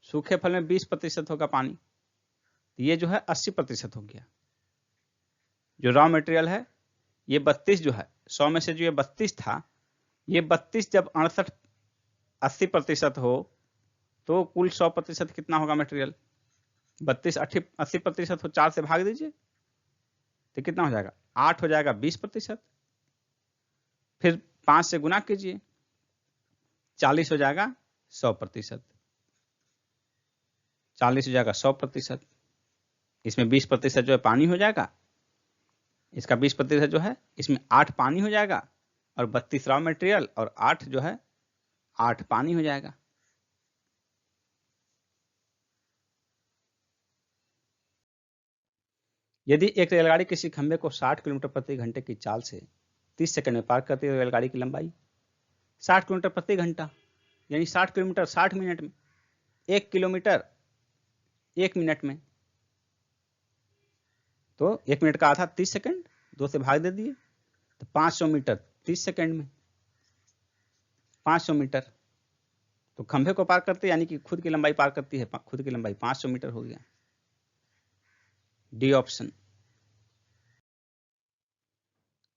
सूखे फल में 20% होगा पानी, ये जो है 80% हो गया। जो रॉ मटेरियल है ये 32 जो है, 100 में से जो ये 32 था, ये 32 जब 68 80% हो तो कुल 100% कितना होगा मटेरियल। 32 80% हो, 4 से भाग दीजिए तो कितना हो जाएगा, 8 हो जाएगा 20%। फिर 5 से गुना कीजिए, 40 हो जाएगा 100%। 40 हो जाएगा 100%। इसमें 20% जो है पानी हो जाएगा, इसका 20% जो है इसमें 8 पानी हो जाएगा और 32 रॉ मटेरियल और 8 जो है 8 पानी हो जाएगा। यदि एक रेलगाड़ी किसी खंभे को 60 किलोमीटर प्रति घंटे की चाल से 30 सेकंड में पार करती है, रेलगाड़ी की लंबाई 60 किलोमीटर प्रति घंटा यानी 60 किलोमीटर 60 मिनट में, 1 किलोमीटर 1 मिनट में, तो 1 मिनट का आधा 30 सेकंड, 2 से भाग दे दिए तो 500 मीटर 30 सेकंड में। 500 मीटर तो खंभे को पार करते यानी कि खुद की लंबाई पार करती है, खुद की लंबाई 500 मीटर हो गया। D option.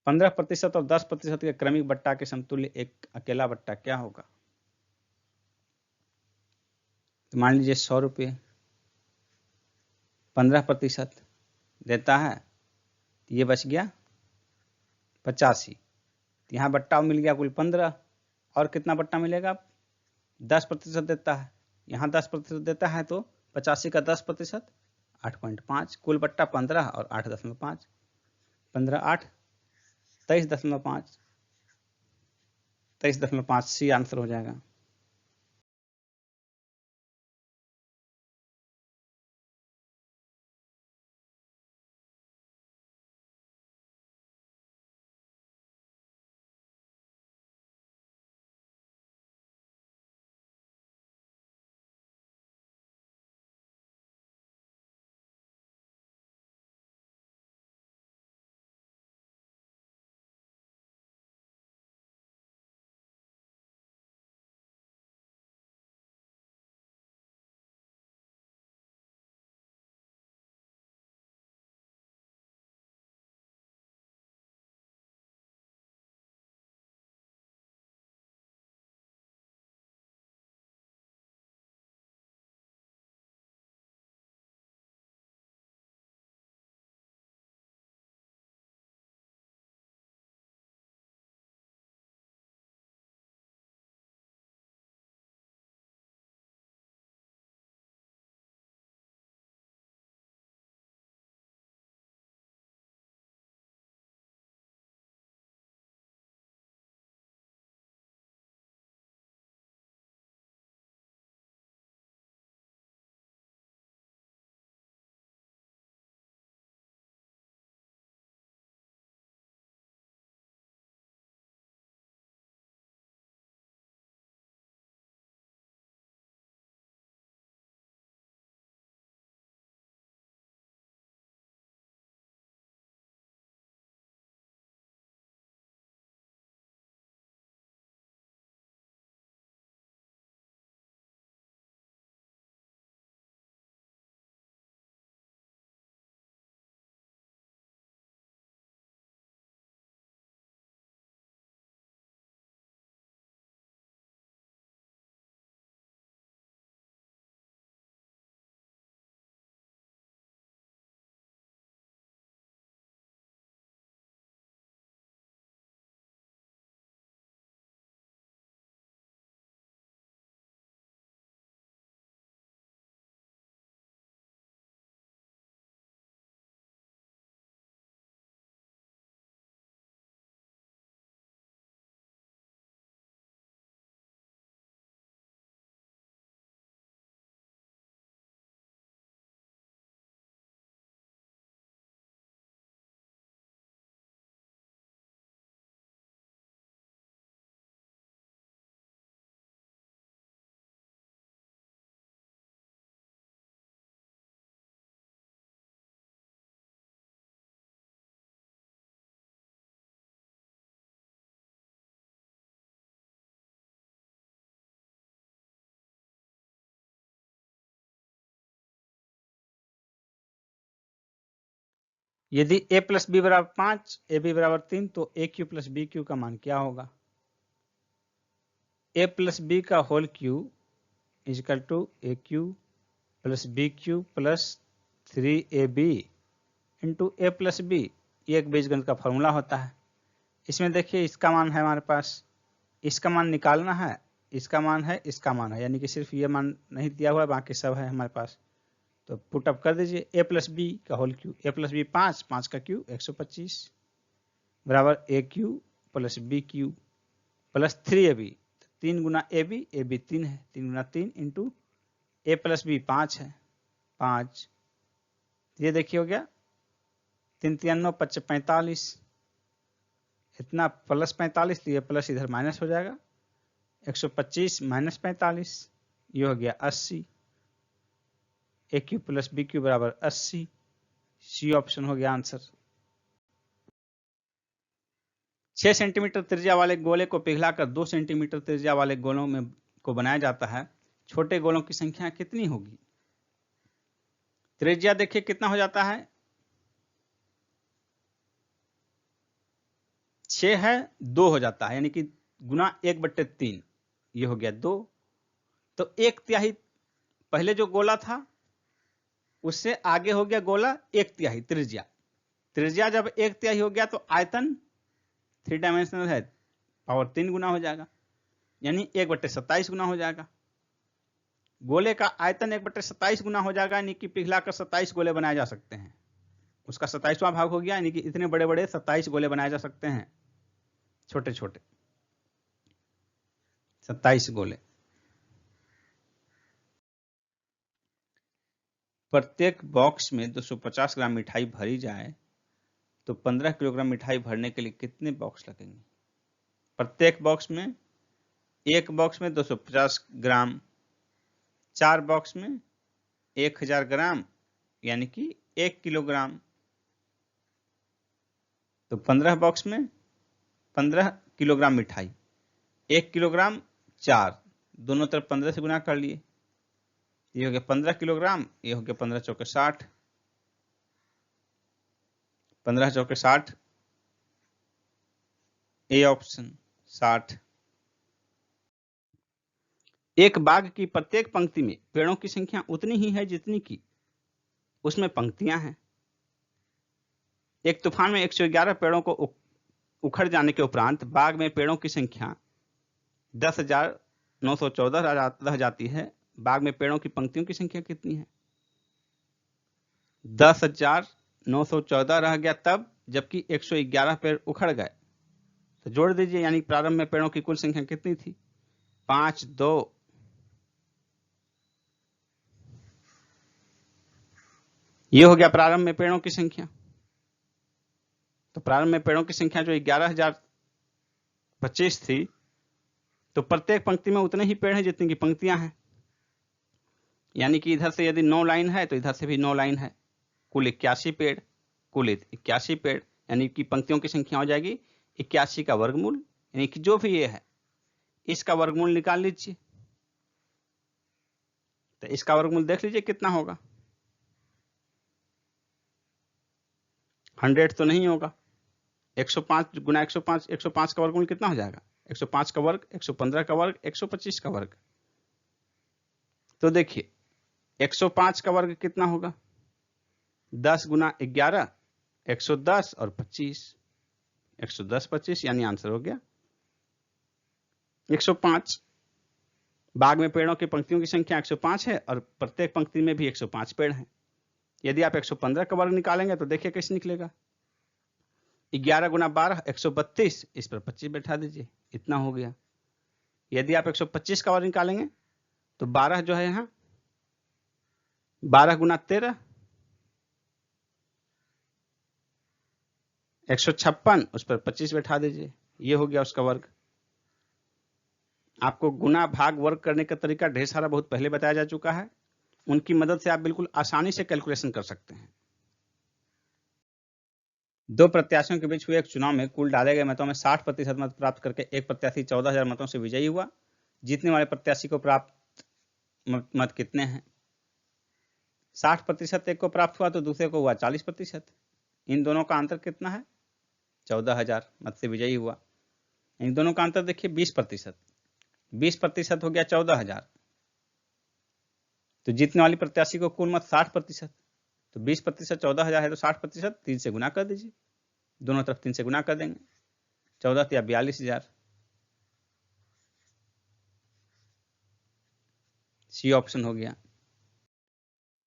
15% और 10% के क्रमिक बट्टा के समतुल्य एक अकेला बट्टा क्या होगा। तो मान लीजिए 100 रुपये 15% देता है, तो ये बच गया 85। तो यहाँ बट्टा मिल गया कुल 15, और कितना बट्टा मिलेगा, 10% देता है, यहाँ 10% देता है, तो 85 का 10% 8.5, कुल बट्टा 15 और 8.5, 15 8 23.5, 23.5 सी आंसर हो जाएगा। यदि a प्लस बी बराबर 5, ए बी बराबर 3, तो a cube plus B cube का मान क्या होगा? a प्लस बी का whole cube is equal to a cube plus B cube plus 3ab into A plus b. ये एक बीजगणित का फॉर्मूला होता है। इसमें देखिए इसका मान है हमारे पास, इसका मान निकालना है, इसका मान है, इसका मान है, यानी कि सिर्फ ये मान नहीं दिया हुआ है, बाकी सब है हमारे पास। तो पुट अप कर दीजिए, ए प्लस बी का whole cube, A plus B 5, 5 का क्यू 125 बराबर A cube plus B cube plus 3ab, 3 गुना ए बी 3 है, 3 गुना 3 इंटू ए प्लस बी 5 है, 5, ये देखिए हो गया 3 3 9 45, इतना प्लस 45, तो ये प्लस इधर माइनस हो जाएगा, 125 माइनस 45, ये हो गया 80, ए क्यू प्लस बी क्यू बराबर 80, सी ऑप्शन हो गया आंसर। 6 सेंटीमीटर त्रिज्या वाले गोले को पिघलाकर 2 सेंटीमीटर त्रिज्या वाले गोलों में को बनाया जाता है, छोटे गोलों की संख्या कितनी होगी? त्रिज्या देखिए कितना हो जाता है, 6 है, 2 हो जाता है, यानी कि गुना 1/3, ये हो गया 2। तो 1/3 पहले जो गोला था उससे आगे हो गया गोला 1/3 त्रिज्या। त्रिज्या जब 1/3 हो गया तो आयतन 3 डायमेंशनल है, पावर 3 गुना हो जाएगा, यानी 1/27 गुना हो जाएगा। गोले का आयतन 1/27 गुना हो जाएगा, यानी कि पिघलाकर 27 गोले बनाए जा सकते हैं। उसका 27वां भाग हो गया, यानी कि इतने बड़े बड़े 27 गोले बनाए जा सकते हैं, छोटे छोटे 27 गोले। प्रत्येक बॉक्स में 250 ग्राम मिठाई भरी जाए तो 15 किलोग्राम मिठाई भरने के लिए कितने बॉक्स लगेंगे? प्रत्येक बॉक्स में, एक बॉक्स में 250 ग्राम, 4 बॉक्स में 1000 ग्राम, यानी कि 1 किलोग्राम। तो 15 बॉक्स में 15 किलोग्राम मिठाई, 1 किलोग्राम 4, दोनों तरफ 15 से गुना कर लिए, ये हो गया 15 किलोग्राम, ये हो गया 15 चौके 60, 15 चौके 60, ए ऑप्शन 60। एक बाग की प्रत्येक पंक्ति में पेड़ों की संख्या उतनी ही है जितनी की उसमें पंक्तियां हैं। एक तूफान में 111 पेड़ों को उखड़ जाने के उपरांत बाग में पेड़ों की संख्या 10,914 रह जाती है। बाग में पेड़ों की पंक्तियों की संख्या कितनी है? 10,914 रह गया तब, जबकि 111 पेड़ उखड़ गए। तो जोड़ दीजिए, यानी प्रारंभ में पेड़ों की कुल संख्या कितनी थी? 5, 2, ये हो गया प्रारंभ में पेड़ों की संख्या। तो प्रारंभ में पेड़ों की संख्या जो 11,025 थी, तो प्रत्येक पंक्ति में उतने ही पेड़ हैं जितनी की पंक्तियां हैं, यानी कि इधर से यदि 9 लाइन है तो इधर से भी 9 लाइन है, कुल 81 पेड़, कुल 81 पेड़, यानी कि पंक्तियों की संख्या हो जाएगी 81 का वर्गमूल, यानी कि जो भी ये है इसका वर्गमूल निकाल लीजिए। तो इसका वर्गमूल देख लीजिए कितना होगा, 100 तो नहीं होगा, 105 गुना 105, 105 का वर्गमूल कितना हो जाएगा? 105 का वर्ग, 115 का वर्ग, 125 का वर्ग। तो देखिए 105 का वर्ग कितना होगा? 10 गुना 11, 110 और 25, 110 25, यानी आंसर हो गया 105। बाग में पेड़ों की पंक्तियों की संख्या 105 है और प्रत्येक पंक्ति में भी 105 पेड़ हैं। यदि आप 115 का वर्ग निकालेंगे तो देखिए कैसे निकलेगा, 11 गुना 12 132, इस पर 25 बैठा दीजिए, इतना हो गया। यदि आप 125 का वर्ग निकालेंगे तो 12 जो है यहाँ 12 गुना 13 156, उस पर 25 बैठा दीजिए, ये हो गया उसका वर्ग। आपको गुना भाग वर्ग करने का तरीका ढेर सारा बहुत पहले बताया जा चुका है, उनकी मदद से आप बिल्कुल आसानी से कैलकुलेशन कर सकते हैं। दो प्रत्याशियों के बीच हुए एक चुनाव में कुल डाले गए मतों में 60% मत प्राप्त करके एक प्रत्याशी 14,000 मतों से विजयी हुआ। जीतने वाले प्रत्याशी को प्राप्त मत कितने हैं? 60% एक को प्राप्त हुआ तो दूसरे को हुआ 40%। इन दोनों का अंतर कितना है? 14,000, मत से विजयी हुआ। इन दोनों का अंतर देखिए 20%। 20% हो गया 14,000, तो जीतने वाली प्रत्याशी को कुल मत 60%। तो 20% 14,000 है तो 60% 3 से गुना कर दीजिए, दोनों तरफ 3 से गुना कर देंगे, 14 या 42,000। सी ऑप्शन हो गया।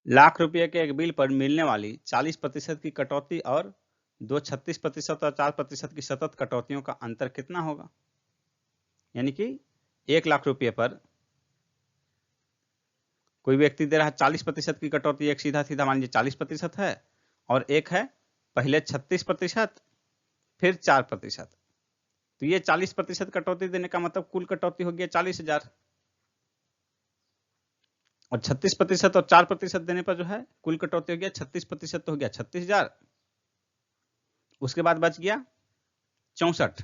लाख रुपए के एक बिल पर मिलने वाली 40% की कटौती और 2 36% और 4% की सतत कटौतियों का अंतर कितना होगा? यानी कि 1 लाख रुपए पर कोई व्यक्ति दे रहा है 40% की कटौती, एक सीधा सीधा मान लीजिए 40% है, और एक है पहले 36% फिर 4%। तो ये 40% कटौती देने का मतलब कुल कटौती हो गया 40,000, और 36% और 4% देने पर जो है कुल कटौती हो गया 36%, तो हो गया 36,000। उसके बाद बच गया 64,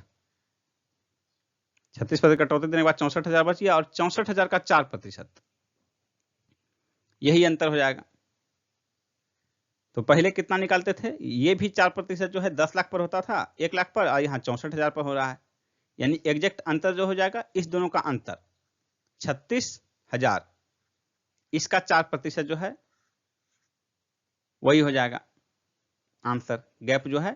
36% कटौती देने के बाद 64,000 बच गया, और 64,000 का 4%, यही अंतर हो जाएगा। तो पहले कितना निकालते थे? ये भी 4% जो है 10 लाख पर होता था, 1 लाख पर, और यहाँ 64,000 पर हो रहा है। यानी एग्जैक्ट अंतर जो हो जाएगा इस दोनों का अंतर 36,000, इसका 4% जो है वही हो जाएगा आंसर। गैप जो है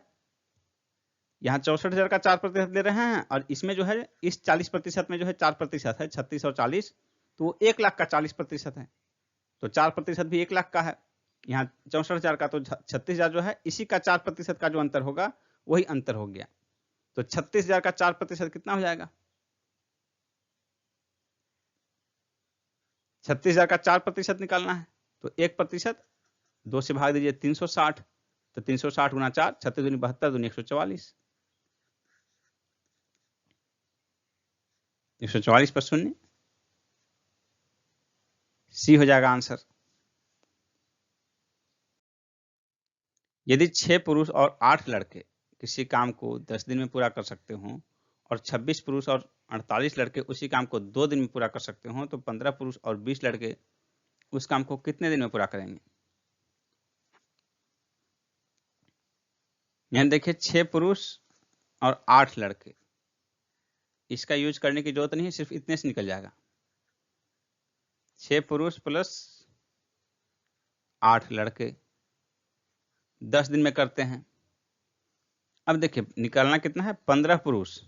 यहाँ 64,000 का 4% ले रहे हैं, और इसमें जो है इस 40% में जो है 4% है, 36 और 40, तो वो 1 लाख का 40% है, तो 4% भी 1 लाख का है। यहाँ 64,000 का, तो 36,000 जो है इसी का 4% का जो अंतर होगा वही अंतर हो गया। तो 36,000 का 4% कितना हो जाएगा? 36,000 का 4% निकालना है, तो 1% 2 से भाग दीजिए 360, तो 360 गुना 4, 36 दूनी 72, दूनी 144, 144 पर शून्य, सी हो जाएगा आंसर। यदि 6 पुरुष और 8 लड़के किसी काम को 10 दिन में पूरा कर सकते हों, और 26 पुरुष और 48 लड़के उसी काम को 2 दिन में पूरा कर सकते हों, तो 15 पुरुष और 20 लड़के उस काम को कितने दिन में पूरा करेंगे? यहाँ देखिए 6 पुरुष और 8 लड़के, इसका यूज करने की जरूरत नहीं है, सिर्फ इतने से निकल जाएगा। 6 पुरुष प्लस 8 लड़के 10 दिन में करते हैं। अब देखिए निकालना कितना है, 15 पुरुष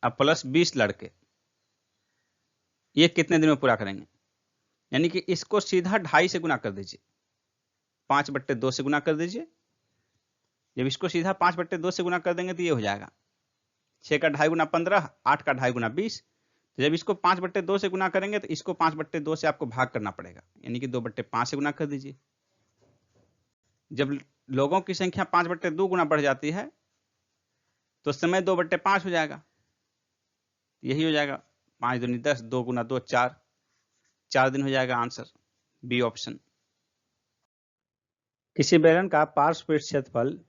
अब प्लस 20 लड़के, ये कितने दिन में पूरा करेंगे? यानी कि इसको सीधा 2.5 से गुना कर दीजिए, 5/2 से गुना कर दीजिए। जब इसको सीधा 5/2 से गुना कर देंगे तो ये हो जाएगा 6 का 2.5 गुना 15, 8 का 2.5 गुना 20। तो जब इसको 5/2 से गुना करेंगे तो इसको 5/2 से आपको भाग करना पड़ेगा, यानी कि 2/5 से गुना कर दीजिए। जब लोगों की संख्या 5/2 गुना बढ़ जाती है तो समय 2/5 हो जाएगा, यही हो जाएगा 5 दूनी 10, 2 गुना 2 4, 4 दिन हो जाएगा आंसर, बी ऑप्शन। किसी बेलन का पार्श्व क्षेत्रफल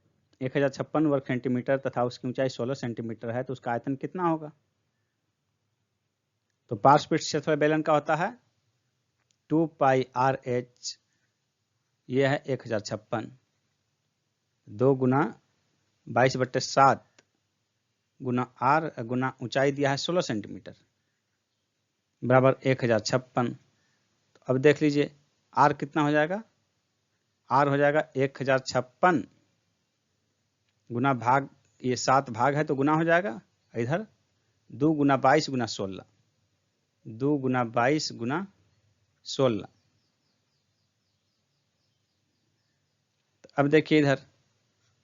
1056 वर्ग सेंटीमीटर तथा उसकी ऊंचाई 16 सेंटीमीटर है, तो उसका आयतन कितना होगा? तो पार्श्व क्षेत्रफल बेलन का होता है 2πRh, यह है 1056, 2 गुना 22/7 गुना आर गुना ऊंचाई दिया है 16 सेंटीमीटर बराबर 1056। तो अब देख लीजिए आर कितना हो जाएगा, आर हो जाएगा 1056 गुना भाग, ये 7 भाग है तो गुना हो जाएगा, इधर 2 गुना 22 गुना 16, 2 गुना 22 गुना 16। तो अब देखिए इधर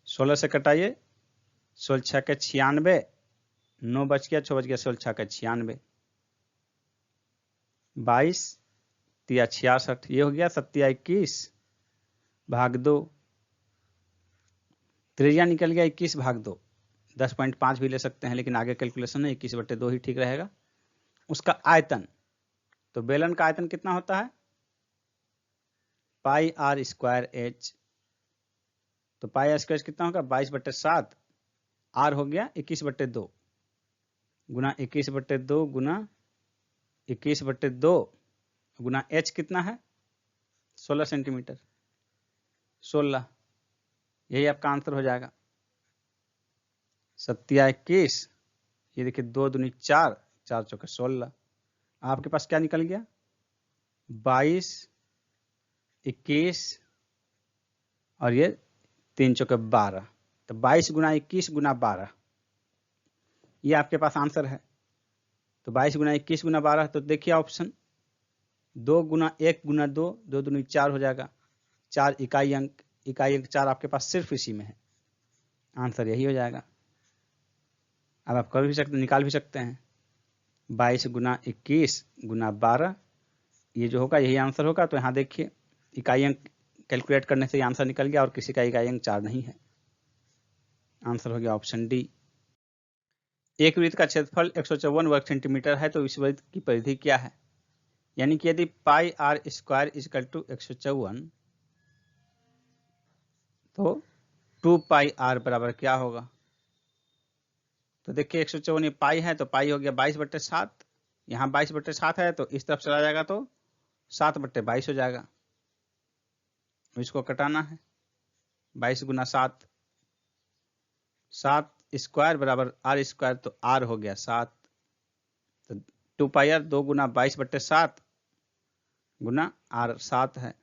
16 से कटाइए, 16 6 के 96, 9 बच गया, 6 बच गया, 16 6 के 96, 22 तिया 66, ये हो गया 7 भाग 2, त्रिज्या निकल गया 21 भाग 2, 10.5 भी ले सकते हैं, लेकिन आगे कैलकुलेशन है 21/2 ही ठीक रहेगा। उसका आयतन, तो बेलन का आयतन कितना होता है, πr²h, तो πr² कितना होगा 22/7, आर हो गया 21/2 गुना 21/2 गुना 21/2 गुना h कितना है 16 सेंटीमीटर, 16, यही आपका आंसर हो जाएगा। 7×21, ये देखिए 2 दूनी 4, 4 चौके 16, आपके पास क्या निकल गया 22, 21 और ये 3 चौके 12, तो 22 गुना 21 गुना 12, ये आपके पास आंसर है। तो 22 गुना 21 गुना 12, तो देखिए ऑप्शन 2 गुना 1 गुना 2, 2 दूनी 4 हो जाएगा, 4 इकाई अंक 4 आपके पास सिर्फ इसी में है, आंसर यही हो जाएगा। अब आप कर भी सकते, निकाल भी सकते हैं, 22 गुना 21 गुना 12, ये जो होगा यही आंसर होगा। तो यहाँ देखिए इकाई अंक कैलकुलेट करने से आंसर निकल गया और किसी का इकाई अंक 4 नहीं है, आंसर हो गया ऑप्शन डी। एक वृत्त का क्षेत्रफल 154 वर्ग सेंटीमीटर है, तो इस वृत्त की परिधि क्या है? यानी कि यदि पाई आर स्क्वायर इजकल टू 154, तो 2 पाई आर बराबर क्या होगा? तो देखिए 154 ये पाई है, तो पाई हो गया 22/7, यहाँ 22/7 है तो इस तरफ चला जाएगा तो 7/22 हो जाएगा, इसको कटाना है, 22 गुना 7, 7 स्क्वायर बराबर आर स्क्वायर, तो आर हो गया 7, तो 2 पाई आर 2 गुना 22/7 गुना आर 7 है,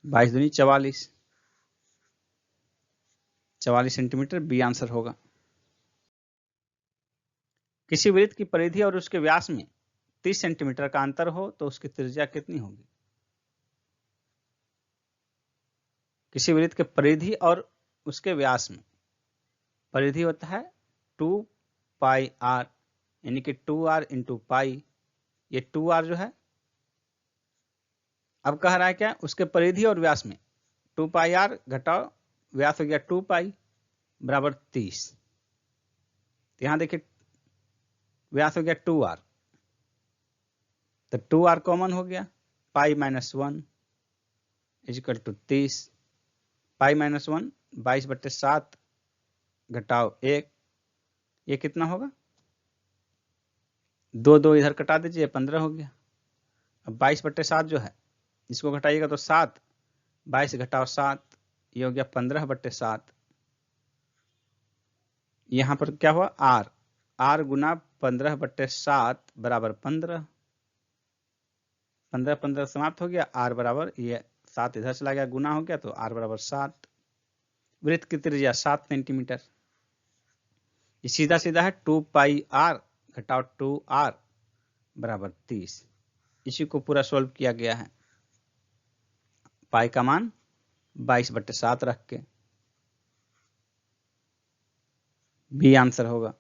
22 दूनी 44, 44 सेंटीमीटर, बी आंसर होगा। किसी वृत्त की परिधि और उसके व्यास में 30 सेंटीमीटर का अंतर हो तो उसकी त्रिज्या कितनी होगी? किसी वृत्त के परिधि और उसके व्यास में, परिधि होता है 2 पाई आर, यानी कि 2r इंटू पाई, ये 2r जो है, अब कह रहा है क्या, उसके परिधि और व्यास में 2 पाई आर घटाओ व्यास हो गया 2 पाई बराबर 30, तो यहां देखिए व्यास हो गया 2r, तो 2r कॉमन हो गया, पाई -1 इजिकल टू 30, पाई -1 22/7 घटाओ 1, ये कितना होगा, 2 इधर कटा दीजिए, 15 हो गया। अब 22/7 जो है इसको घटाइएगा तो 7, 22 घटाओ 7, ये हो गया 15/7, यहाँ पर क्या हुआ आर गुना 15/7 बराबर 15, 15 समाप्त हो गया, आर बराबर ये 7 इधर चला गया, गुना हो गया तो आर बराबर 7, वृत्त की त्रिज्या 7 सेंटीमीटर, ये सीधा सीधा है 2 पाई आर घटाओ 2r बराबर 30, इसी को पूरा सोल्व किया गया है, पाई का मान 22/7 रख के, बी आंसर होगा।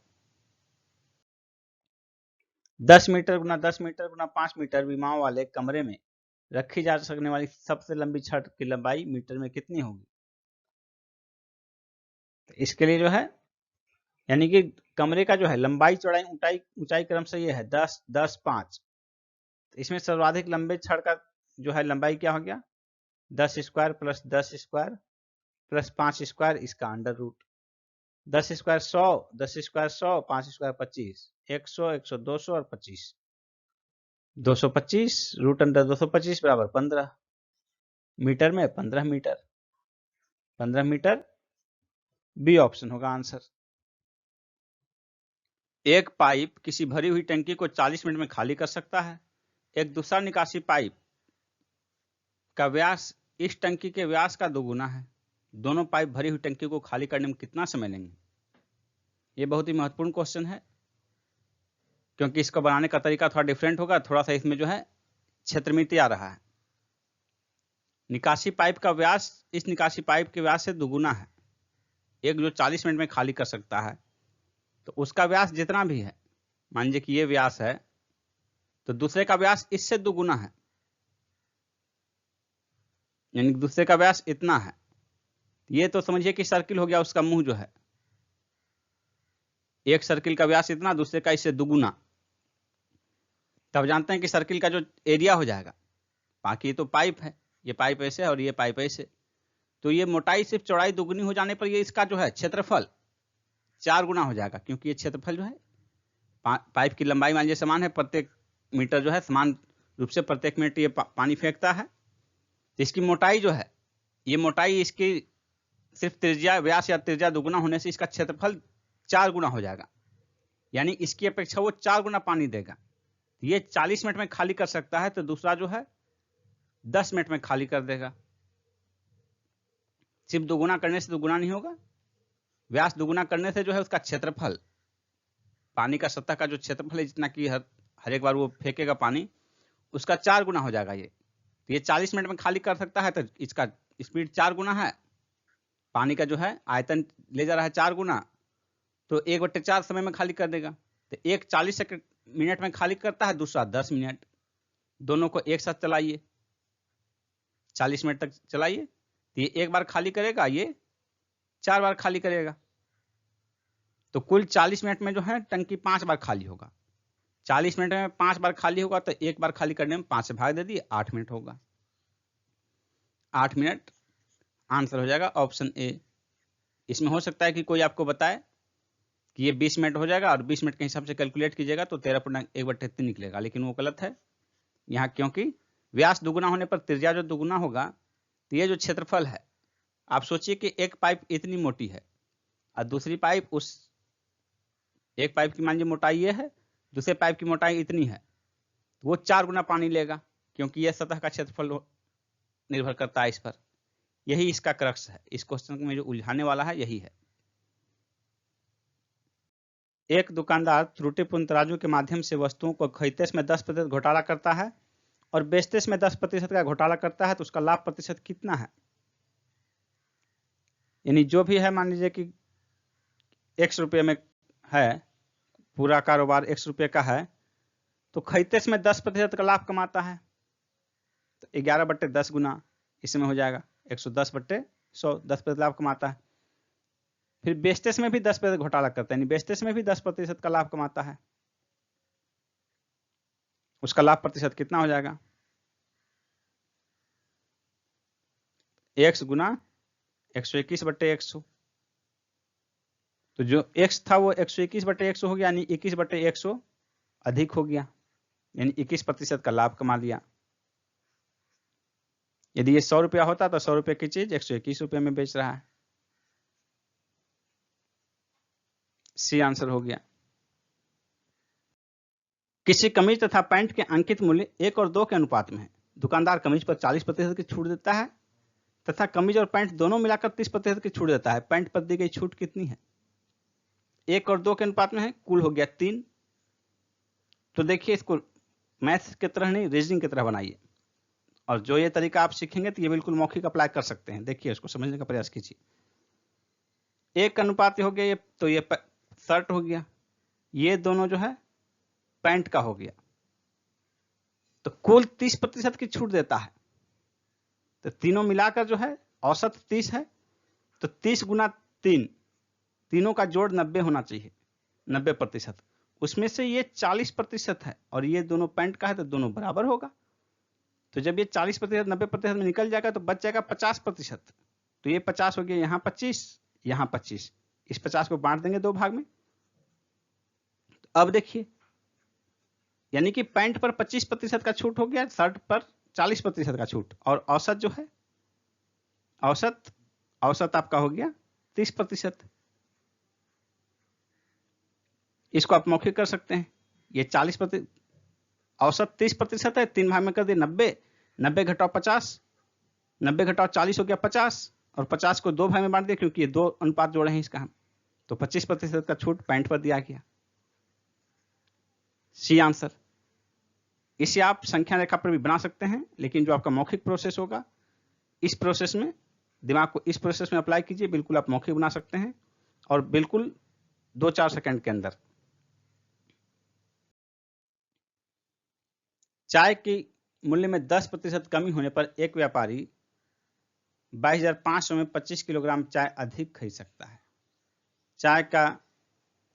10 मीटर गुना 10 मीटर गुना 5 मीटर विमाओं वाले कमरे में रखी जा सकने वाली सबसे लंबी छत की लंबाई मीटर में कितनी होगी? तो इसके लिए जो है, यानी कि कमरे का जो है लंबाई चौड़ाई ऊंचाई क्रम से ये है 10 10 5, तो इसमें सर्वाधिक लंबे छड़ का जो है लंबाई क्या हो गया 10 square plus 10 square plus 5 square, इसका under root, 10 square 100, 10 square 100, 5 square 25, 100 100 200 और 25, 225 रूट अंडर 225 बराबर 15, मीटर में 15 मीटर, 15 मीटर, बी ऑप्शन होगा आंसर। एक पाइप किसी भरी हुई टंकी को 40 मिनट में खाली कर सकता है, एक दूसरा निकासी पाइप का व्यास इस टंकी के व्यास का दोगुना है, दोनों पाइप भरी हुई टंकी को खाली करने में कितना समय लेंगे? ये बहुत ही महत्वपूर्ण क्वेश्चन है, क्योंकि इसको बनाने का तरीका थोड़ा डिफरेंट होगा, थोड़ा सा इसमें जो है क्षेत्रमिति आ रहा है। निकासी पाइप का व्यास इस निकासी पाइप के व्यास से दोगुना है, एक जो 40 मिनट में खाली कर सकता है, तो उसका व्यास जितना भी है, मान लीजिए कि ये व्यास है, तो दूसरे का व्यास इससे दोगुना है, यानी दूसरे का व्यास इतना है, ये तो समझिए कि सर्किल हो गया, उसका मुंह जो है, एक सर्किल का व्यास इतना, दूसरे का इससे दुगुना, तब जानते हैं कि सर्किल का जो एरिया हो जाएगा, बाकी तो पाइप है, ये पाइप ऐसे है और ये पाइप ऐसे, तो ये मोटाई सिर्फ चौड़ाई दुगुनी हो जाने पर ये इसका जो है क्षेत्रफल 4 गुना हो जाएगा, क्योंकि ये क्षेत्रफल जो है पाइप की लंबाई मान लीजिए समान है, प्रत्येक मीटर जो है समान रूप से प्रत्येक मिनट ये पानी फेंकता है, तो इसकी मोटाई जो है ये मोटाई इसकी सिर्फ त्रिज्या, व्यास या त्रिज्या दुगुना होने से इसका क्षेत्रफल 4 गुना हो जाएगा, यानी इसकी अपेक्षा वो 4 गुना पानी देगा। ये 40 मिनट में खाली कर सकता है, तो दूसरा जो है 10 मिनट में खाली कर देगा। सिर्फ दुगुना करने से दुगुना नहीं होगा, व्यास दुगुना करने से जो है उसका क्षेत्रफल, पानी का सतह का जो क्षेत्रफल है जितना कि हर एक बार वो फेंकेगा पानी, उसका 4 गुना हो जाएगा। ये 40 मिनट में खाली कर सकता है, तो इसका स्पीड 4 गुना है। पानी का जो है आयतन ले जा रहा है 4 गुना, तो 1/4 समय में खाली कर देगा। तो एक 40 मिनट में खाली करता है, दूसरा 10 मिनट। दोनों को एक साथ चलाइए, 40 मिनट तक चलाइए, तो ये एक बार खाली करेगा, ये 4 बार खाली करेगा। तो कुल 40 मिनट में जो है टंकी 5 बार खाली होगा। 40 मिनट में 5 बार खाली होगा, तो एक बार खाली करने में 5 से भाग दे दिए, 8 मिनट होगा। 8 मिनट आंसर हो जाएगा ऑप्शन ए। इसमें हो सकता है कि कोई आपको बताए कि ये 20 मिनट हो जाएगा और 20 मिनट के हिसाब से कैलकुलेट कीजिएगा तो 13.1/3 निकलेगा, लेकिन वो गलत है यहाँ, क्योंकि व्यास दुगुना होने पर त्रिज्या जो दुगुना होगा, तो ये जो क्षेत्रफल है, आप सोचिए कि एक पाइप इतनी मोटी है और दूसरी पाइप, उस एक पाइप की मान लीजिए मोटाई ये है, दूसरे पाइप की मोटाई इतनी है, तो वो 4 गुना पानी लेगा, क्योंकि यह सतह का क्षेत्रफल निर्भर करता है इस पर। यही इसका क्रक्स है, इस क्वेश्चन में जो उलझाने वाला है यही है। एक दुकानदार त्रुटिपूर्ण तराजू के माध्यम से वस्तुओं को खरीदते में 10% घोटाला करता है और बेचते में 10% का घोटाला करता है, तो उसका लाभ प्रतिशत कितना है? यानी जो भी है, मान लीजिए कि x रुपये में है, पूरा कारोबार x रुपये का है, तो खरीदते में 10% का लाभ कमाता है, तो 11/10 गुना इसमें हो जाएगा 110/100, 10% लाभ कमाता है। फिर बेचते में भी 10% घोटाला करता है, यानी बेचते में भी 10% का लाभ कमाता है, उसका लाभ प्रतिशत कितना हो जाएगा? x गुना 121/100। तो जो x था वो 121/100 हो गया, यानी 21/100 अधिक हो गया, यानी 21% का लाभ कमा लिया। यदि ये 100 रुपया होता तो 100 रुपये की चीज 121 रुपये में बेच रहा है। सी आंसर हो गया। किसी कमीज तथा पैंट के अंकित मूल्य 1 और 2 के अनुपात में है। दुकानदार कमीज पर 40% की छूट देता है तथा कमीज और पैंट दोनों मिलाकर 30% की छूट देता है। पैंट पर दी गई छूट कितनी है? 1 और 2 के अनुपात में है, कुल हो गया 3। तो देखिए, इसको मैथ्स की तरह नहीं, रीजनिंग की तरह बनाइए, और जो ये तरीका आप सीखेंगे तो ये बिल्कुल मौखिक अप्लाई कर सकते हैं। देखिए, इसको समझने का प्रयास कीजिए। 1 अनुपात हो गया ये, तो ये शर्ट हो गया, ये दोनों जो है पैंट का हो गया, तो कुल 30% की छूट देता है। तो तीनों मिलाकर जो है औसत 30 है, तो 30 गुना 3, तीनों का जोड़ 90 होना चाहिए, 90%। उसमें से ये 40% है और ये दोनों पैंट का है, तो दोनों बराबर होगा। तो जब ये 40% 90% में निकल जाएगा तो बच जाएगा 50%। तो ये 50 हो गया, यहाँ 25, यहाँ 25, इस 50 को बांट देंगे 2 भाग में। अब देखिए, यानी कि पैंट पर 25% का छूट हो गया, शर्ट पर 40% का छूट, और औसत जो है, औसत आपका हो गया 30%। इसको आप मौखिक कर सकते हैं। ये 40%, औसत 30% है, 3 भाग में कर दिए 90, 90 घटाओ 50, 90 घटाओ 40 हो गया 50, और 50 को 2 भाग में बांट दिया, क्योंकि ये 2 अनुपात जोड़े हैं इसका हम, तो 25% का छूट पैंट पर दिया गया। C answer. इसे आप संख्या रेखा पर भी बना सकते हैं, लेकिन जो आपका मौखिक प्रोसेस होगा, इस प्रोसेस में दिमाग को इस प्रोसेस में अप्लाई कीजिए, बिल्कुल आप मौखिक बना सकते हैं, और बिल्कुल 2-4 सेकंड के अंदर। चाय की मूल्य में 10% कमी होने पर एक व्यापारी 22,500 में 25 किलोग्राम चाय अधिक खरीद सकता है। चाय का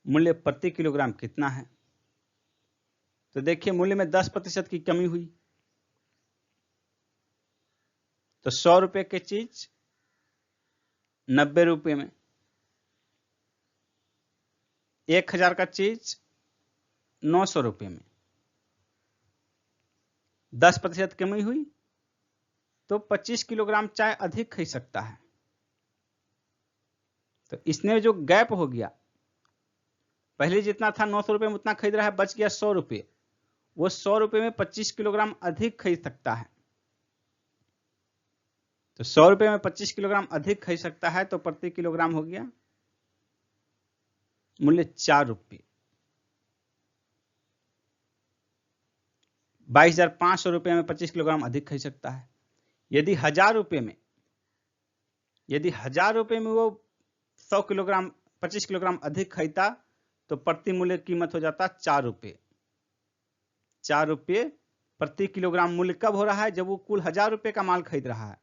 मूल्य प्रति किलोग्राम कितना है? तो देखिए, मूल्य में 10% की कमी हुई, तो 100 रुपये की चीज 90 रुपये में, 1000 का चीज 900 रुपये में। 10% कमी हुई, तो 25 किलोग्राम चाय अधिक खरीद सकता है। तो इसने जो गैप हो गया, पहले जितना था 900 रुपये में उतना खरीद रहा है, बच गया 100 रुपये, वो 100 रुपये में 25 किलोग्राम अधिक खरीद सकता है। तो 100 रुपये में 25 किलोग्राम अधिक खरीद सकता है, तो प्रति किलोग्राम हो गया मूल्य 4 रुपये। 22,500 रुपये में 25 किलोग्राम अधिक खरीद सकता है। यदि 1,000 रुपये में वो 100 किलोग्राम 25 किलोग्राम अधिक खरीदता, तो प्रति मूल्य कीमत हो जाता 4 रुपये। 4 रुपये प्रति किलोग्राम मूल्य कब हो रहा है? जब वो कुल 1,000 रुपये का माल खरीद रहा है,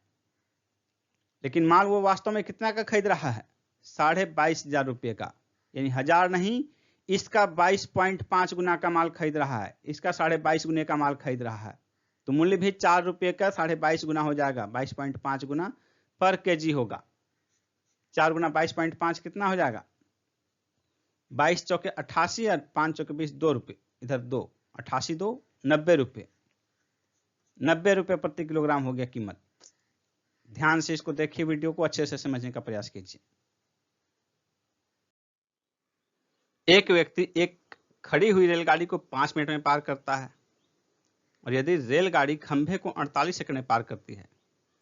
लेकिन माल वो वास्तव में कितना का खरीद रहा है? 22,500 रुपये का, यानी 1,000 नहीं, इसका 22.5 गुना का माल खरीद रहा है, इसका 22.5 गुने का माल खरीद रहा है। तो मूल्य भी 4 रुपये का 22.5 गुना हो जाएगा, 22.5 गुना पर केजी होगा। 4 गुना 22.5 कितना हो जाएगा? 22 चौके 88 और 5 चौके 20, 2 रुपये, इधर 2, 88 2, 90 रुपये। 90 रुपये प्रति किलोग्राम हो गया कीमत। ध्यान से इसको देखिए, वीडियो को अच्छे से समझने का प्रयास कीजिए। एक व्यक्ति एक खड़ी हुई रेलगाड़ी को 5 मिनट में पार करता है, और यदि रेलगाड़ी खंभे को 48 सेकंड में पार करती है,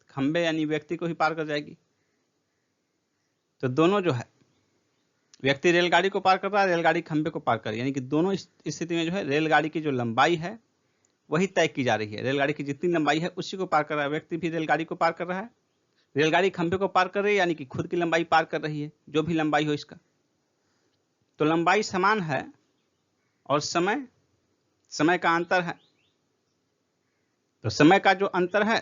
खंभे यानी व्यक्ति को ही पार कर जाएगी। तो दोनों जो है, व्यक्ति रेलगाड़ी को पार कर रहा है, रेलगाड़ी खंभे को पार कर रही है, यानी कि दोनों स्थिति में जो है रेलगाड़ी की जो लंबाई है वही तय की जा रही है। रेलगाड़ी की जितनी लंबाई है उसी को पार कर रहा है। व्यक्ति भी रेलगाड़ी को पार कर रहा है, रेलगाड़ी खंभे को पार कर रही है, यानी कि खुद की लंबाई पार कर रही है, जो भी लंबाई हो इसका। तो लंबाई समान है और समय का अंतर है। तो समय का जो अंतर है,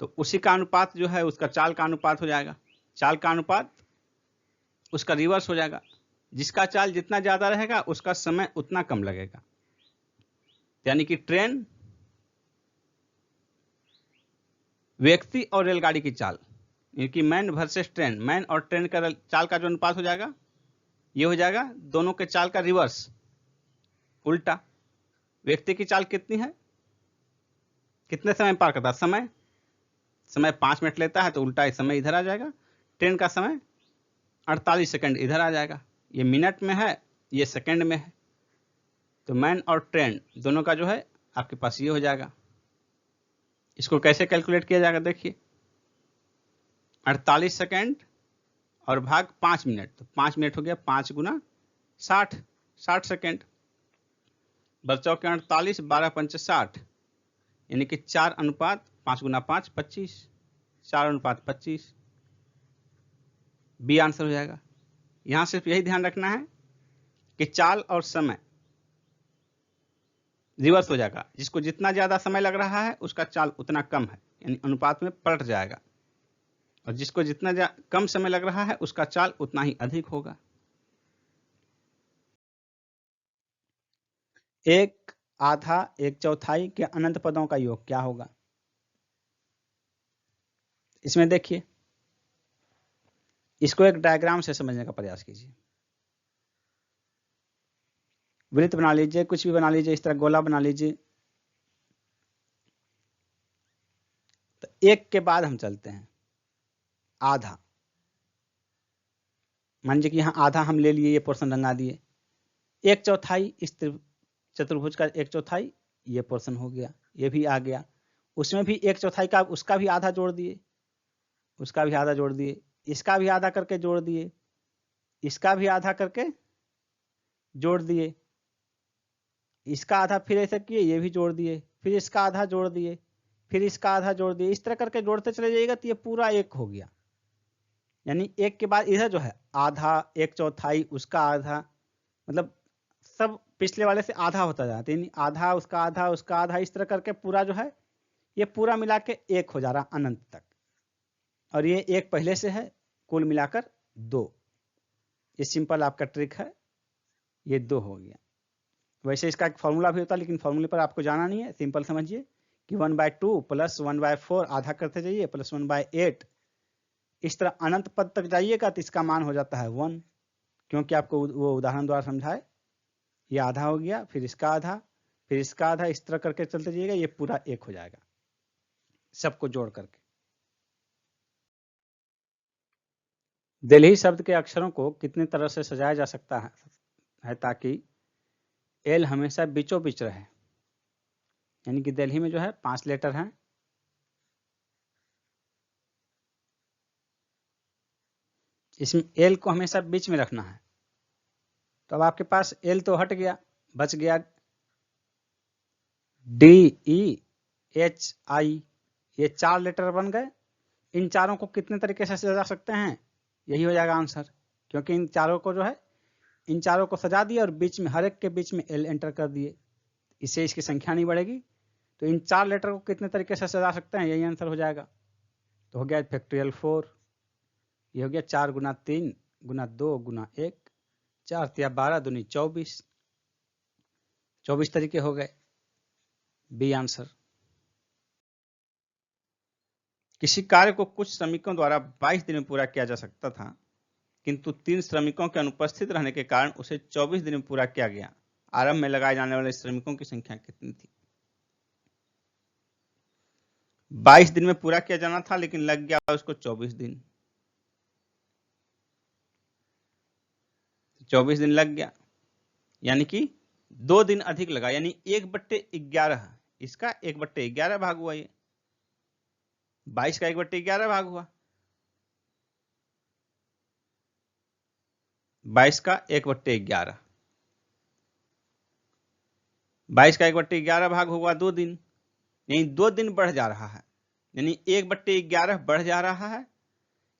तो उसी का अनुपात जो है उसका चाल का अनुपात हो जाएगा। चाल का अनुपात उसका रिवर्स हो जाएगा। जिसका चाल जितना ज्यादा रहेगा उसका समय उतना कम लगेगा। यानी कि ट्रेन, व्यक्ति और रेलगाड़ी की चाल, यानी कि मैन वर्सेस ट्रेन, मैन और ट्रेन का चाल का जो अनुपात हो जाएगा, ये हो जाएगा दोनों के चाल का रिवर्स, उल्टा। व्यक्ति की चाल कितनी है, कितने समय पार करता है? समय 5 मिनट लेता है, तो उल्टा समय इधर आ जाएगा। ट्रेन का समय 48 सेकंड इधर आ जाएगा। ये मिनट में है, ये सेकंड में है। तो मैन और ट्रेन दोनों का जो है आपके पास ये हो जाएगा। इसको कैसे कैलकुलेट किया जाएगा? देखिए, 48 सेकंड और भाग 5 मिनट, तो 5 मिनट हो गया 5 गुना 60, 60 सेकंड। बच्चों के 48, 12 पंच 60, यानी कि 4 अनुपात 5 गुना 5, 25, 4 अनुपात 25, बी आंसर हो जाएगा। यहां सिर्फ यही ध्यान रखना है कि चाल और समय रिवर्स हो जाएगा। जिसको जितना ज्यादा समय लग रहा है उसका चाल उतना कम है, यानी अनुपात में पलट जाएगा, और जिसको जितना कम समय लग रहा है उसका चाल उतना ही अधिक होगा। एक आधा एक चौथाई के अनंत पदों का योग क्या होगा? इसमें देखिए, इसको एक डायग्राम से समझने का प्रयास कीजिए। वृत्त बना लीजिए, कुछ भी बना लीजिए, इस तरह गोला बना लीजिए। तो एक के बाद हम चलते हैं आधा। मान लीजिए कि यहां आधा हम ले लिए, ये पोर्शन रंगा दिए। एक चौथाई, इस चतुर्भुज का एक चौथाई ये पोर्शन हो गया, ये भी आ गया। उसमें भी एक चौथाई का, उसका भी आधा जोड़ दिए, उसका भी आधा जोड़ दिए, इसका भी आधा करके जोड़ दिए, इसका भी आधा करके जोड़ दिए, इसका आधा फिर ऐसे किए, ये भी जोड़ दिए, फिर इसका आधा जोड़ दिए, फिर इसका आधा जोड़ दिए। इस तरह करके जोड़ते चले जाइएगा तो ये पूरा एक हो गया। यानी एक के बाद इधर जो है आधा, एक चौथाई, उसका आधा, मतलब सब पिछले वाले से आधा होता जाता है, यानी आधा, उसका आधा, उसका आधा, इस तरह करके पूरा जो है ये पूरा मिला के एक हो जा रहा अनंत तक। और ये एक पहले से है, कुल मिलाकर 2। ये सिंपल आपका ट्रिक है, ये 2 हो गया। वैसे इसका एक फॉर्मूला भी होता है, लेकिन फॉर्मूले पर आपको जाना नहीं है। सिंपल समझिए कि 1/2 प्लस 1/4 आधा करते जाइए, प्लस 1/8, इस तरह अनंत पद तक जाइएगा तो इसका मान हो जाता है 1, क्योंकि आपको वो उदाहरण द्वारा समझाए। ये आधा हो गया, फिर इसका आधा, फिर इसका आधा, इस तरह करके चलते जाइएगा, ये पूरा एक हो जाएगा। सबको जोड़ करके। दिल्ली शब्द के अक्षरों को कितनी तरह से सजाया जा सकता है ताकि एल हमेशा बीचों बीच रहे। यानी कि दिल्ली में जो है 5 लेटर हैं, इसमें एल को हमेशा बीच में रखना है। तो अब आपके पास एल तो हट गया, बच गया DEHI, ये 4 लेटर बन गए। इन चारों को कितने तरीके से सजा सकते हैं, यही हो जाएगा आंसर, क्योंकि इन चारों को जो है, इन चारों को सजा दिए और बीच में हर एक के बीच में एल एंटर कर दिए, इससे इसकी संख्या नहीं बढ़ेगी। तो इन 4 लेटर को कितने तरीके से सजा सकते हैं, यही आंसर हो जाएगा। तो हो गया फैक्टोरियल 4, ये हो गया 4 गुना 3 गुना 2 गुना 1, 4 तिया 12 दूनी 24, 24 तरीके हो गए, बी आंसर। किसी कार्य को कुछ श्रमिकों द्वारा 22 दिन में पूरा किया जा सकता था, किंतु 3 श्रमिकों के अनुपस्थित रहने के कारण उसे 24 दिन में पूरा किया गया। आरंभ में लगाए जाने वाले श्रमिकों की संख्या कितनी थी? 22 दिन में पूरा किया जाना था, लेकिन लग गया उसको 24 दिन। 24 दिन लग गया, यानी कि 2 दिन अधिक लगा, यानी 1/11, इसका 1/11 भाग हुआ, ये 22 का 1/11 भाग हुआ, 22 का 1/11, 22 का 1/11 भाग होगा 2 दिन, यानी 2 दिन बढ़ जा रहा है, यानी 1/11 बढ़ जा रहा है,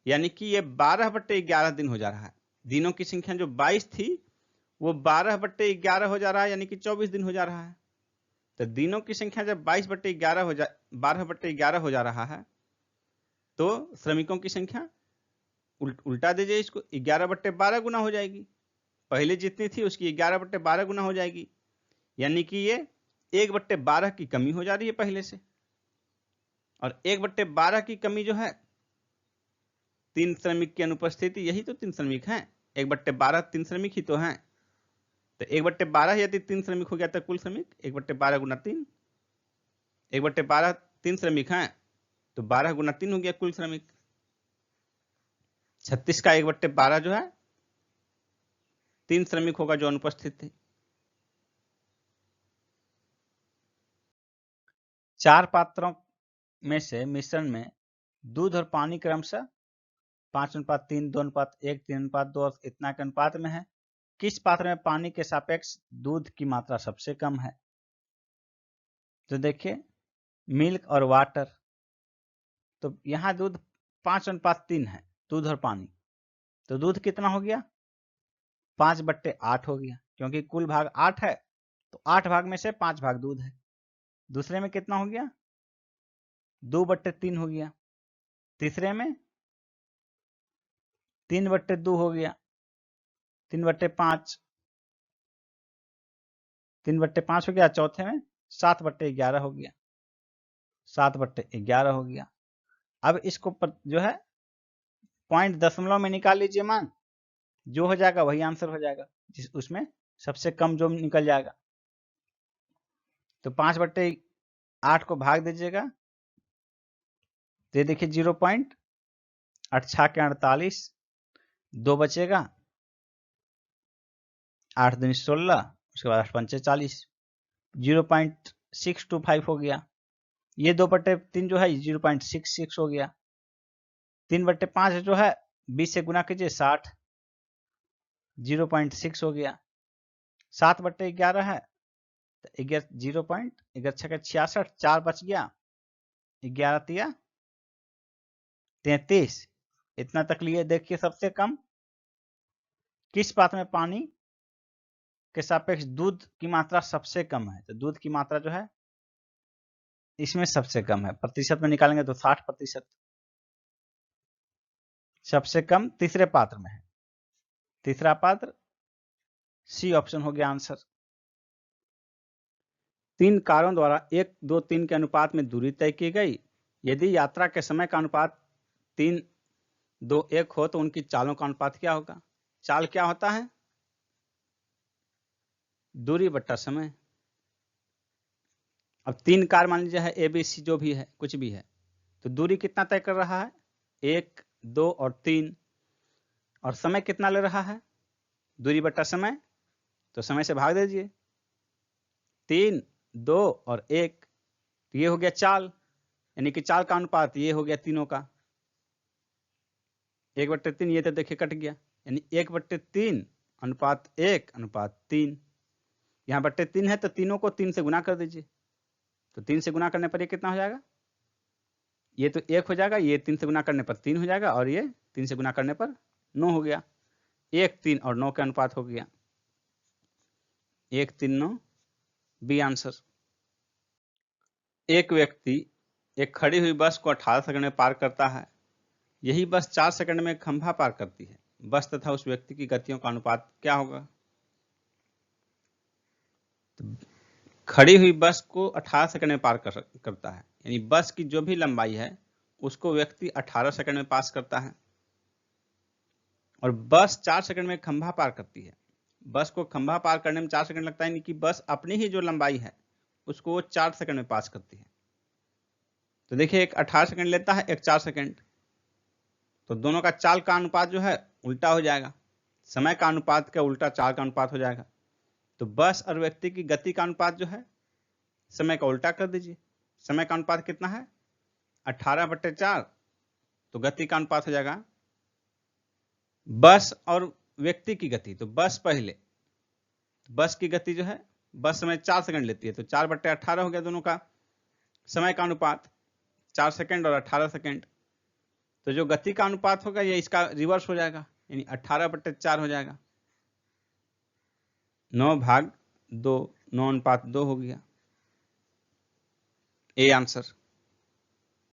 यानी कि ये 12/11 दिन हो जा रहा है। दिनों की संख्या जो 22 थी वो 12/11 हो जा रहा है, यानी कि 24 दिन हो जा रहा है। तो दिनों की संख्या जब 12/11 हो जा रहा है, तो श्रमिकों की संख्या उल्टा दीजिए इसको, 11/12 गुना हो जाएगी, पहले जितनी थी उसकी 11/12 गुना हो जाएगी, यानी कि ये 1/12 की कमी हो जा रही है पहले से। और 1/12 की कमी जो है, 3 श्रमिक की अनुपस्थिति, यही तो 3 श्रमिक हैं, 1/12 3 श्रमिक ही तो हैं। तो 1/12 यदि 3 श्रमिक हो गया तो कुल श्रमिक 1/12 गुना 3, 1/12 3 श्रमिक हैं तो 12 गुना 3 हो गया कुल श्रमिक। 36 का 1/12 जो है 3 श्रमिक होगा जो अनुपस्थित थे। 4 पात्रों में से मिश्रण में दूध और पानी क्रमशः 5:3, 2:1, 3:2 इतना के अनुपात में है। किस पात्र में पानी के सापेक्ष दूध की मात्रा सबसे कम है? तो देखिए, मिल्क और वाटर, तो यहां दूध 5:3 है, दूध और पानी, तो दूध कितना हो गया? 5/8 हो गया, क्योंकि कुल भाग 8 है, तो 8 भाग में से 5 भाग दूध है। दूसरे में कितना हो गया? 2/3 हो गया। तीसरे में 3/2 हो गया, 3/5, 3/5 हो गया। चौथे में 7/11 हो गया, 7/11 हो गया। अब इसको जो है पॉइंट दशमलव में निकाल लीजिए मान, जो हो जाएगा वही आंसर हो जाएगा, उसमें सबसे कम जो निकल जाएगा। तो 5/8 को भाग दीजिएगा, तो ये देखिए 0.8 2 बचेगा, 8 दूनी 16, उसके बाद 8 40, 0.625 हो गया। ये 2/3 जो है 0.66 हो गया। 3/5 जो है 20 से गुना कीजिए 60, 0.6 हो गया। 7/11 है तो 0.66, 4 बच गया, 11 तिया 33, इतना तक लिए। देखिए सबसे कम किस पात्र में पानी के सापेक्ष दूध की मात्रा सबसे कम है? तो दूध की मात्रा जो है इसमें सबसे कम है, प्रतिशत में निकालेंगे तो 60%। सबसे कम तीसरे पात्र में है, तीसरा पात्र सी ऑप्शन हो गया आंसर। 3 कारों द्वारा 1, 2, 3 के अनुपात में दूरी तय की गई। यदि यात्रा के समय का अनुपात 3, 2, 1 हो तो उनकी चालों का अनुपात क्या होगा? चाल क्या होता है? दूरी बट्टा समय। अब 3 कार मान लीजिए है, ABC जो भी है, कुछ भी है, तो दूरी कितना तय कर रहा है? 1, 2 और 3। और समय कितना ले रहा है? दूरी बटा समय, तो समय से भाग दीजिए। 3, 2 और 1, तो ये हो गया चाल, यानी कि चाल का अनुपात ये हो गया तीनों का। 1/3 ये तो देखिए कट गया, यानी 1/3 अनुपात 1 अनुपात 3। यहाँ 3 है तो तीनों को 3 से गुना कर दीजिए, तो 3 से गुना करने पर ये कितना हो जाएगा? ये तो 1 हो जाएगा, ये 3 से गुना करने पर 3 हो जाएगा, और ये 3 से गुना करने पर 9 हो गया। 1, 3 और 9 का अनुपात हो गया 1, 3, 9, बी आंसर। एक व्यक्ति एक खड़ी हुई बस को 18 सेकंड में पार करता है। यही बस 4 सेकंड में खंभा पार करती है। बस तथा उस व्यक्ति की गतियों का अनुपात क्या होगा? तो खड़ी हुई बस को 18 सेकंड में पार करता है, यानी बस की जो भी लंबाई है उसको व्यक्ति 18 सेकंड में पास करता है। और बस 4 सेकंड में खंभा पार करती है। बस को खंभा पार करने में 4 सेकंड लगता है, यानी कि बस अपनी ही जो लंबाई है उसको वो 4 सेकंड में पास करती है। तो देखिए, एक 18 सेकंड लेता है, एक 4 सेकंड, तो दोनों का चाल का अनुपात जो है उल्टा हो जाएगा। समय का अनुपात का उल्टा चाल का अनुपात हो जाएगा। तो बस और व्यक्ति की गति का अनुपात जो है समय का उल्टा कर दीजिए। समय का अनुपात कितना है? 18/4। तो गति का अनुपात हो जाएगा बस और व्यक्ति की गति। तो बस पहले, बस की गति जो है, बस समय 4 सेकंड लेती है, तो 4/18 हो गया दोनों का समय का अनुपात, 4 सेकंड और 18 सेकंड। तो जो गति का अनुपात होगा ये इसका रिवर्स हो जाएगा, यानी 18/4 हो जाएगा। 9/2, 9:2 हो गया, ए आंसर।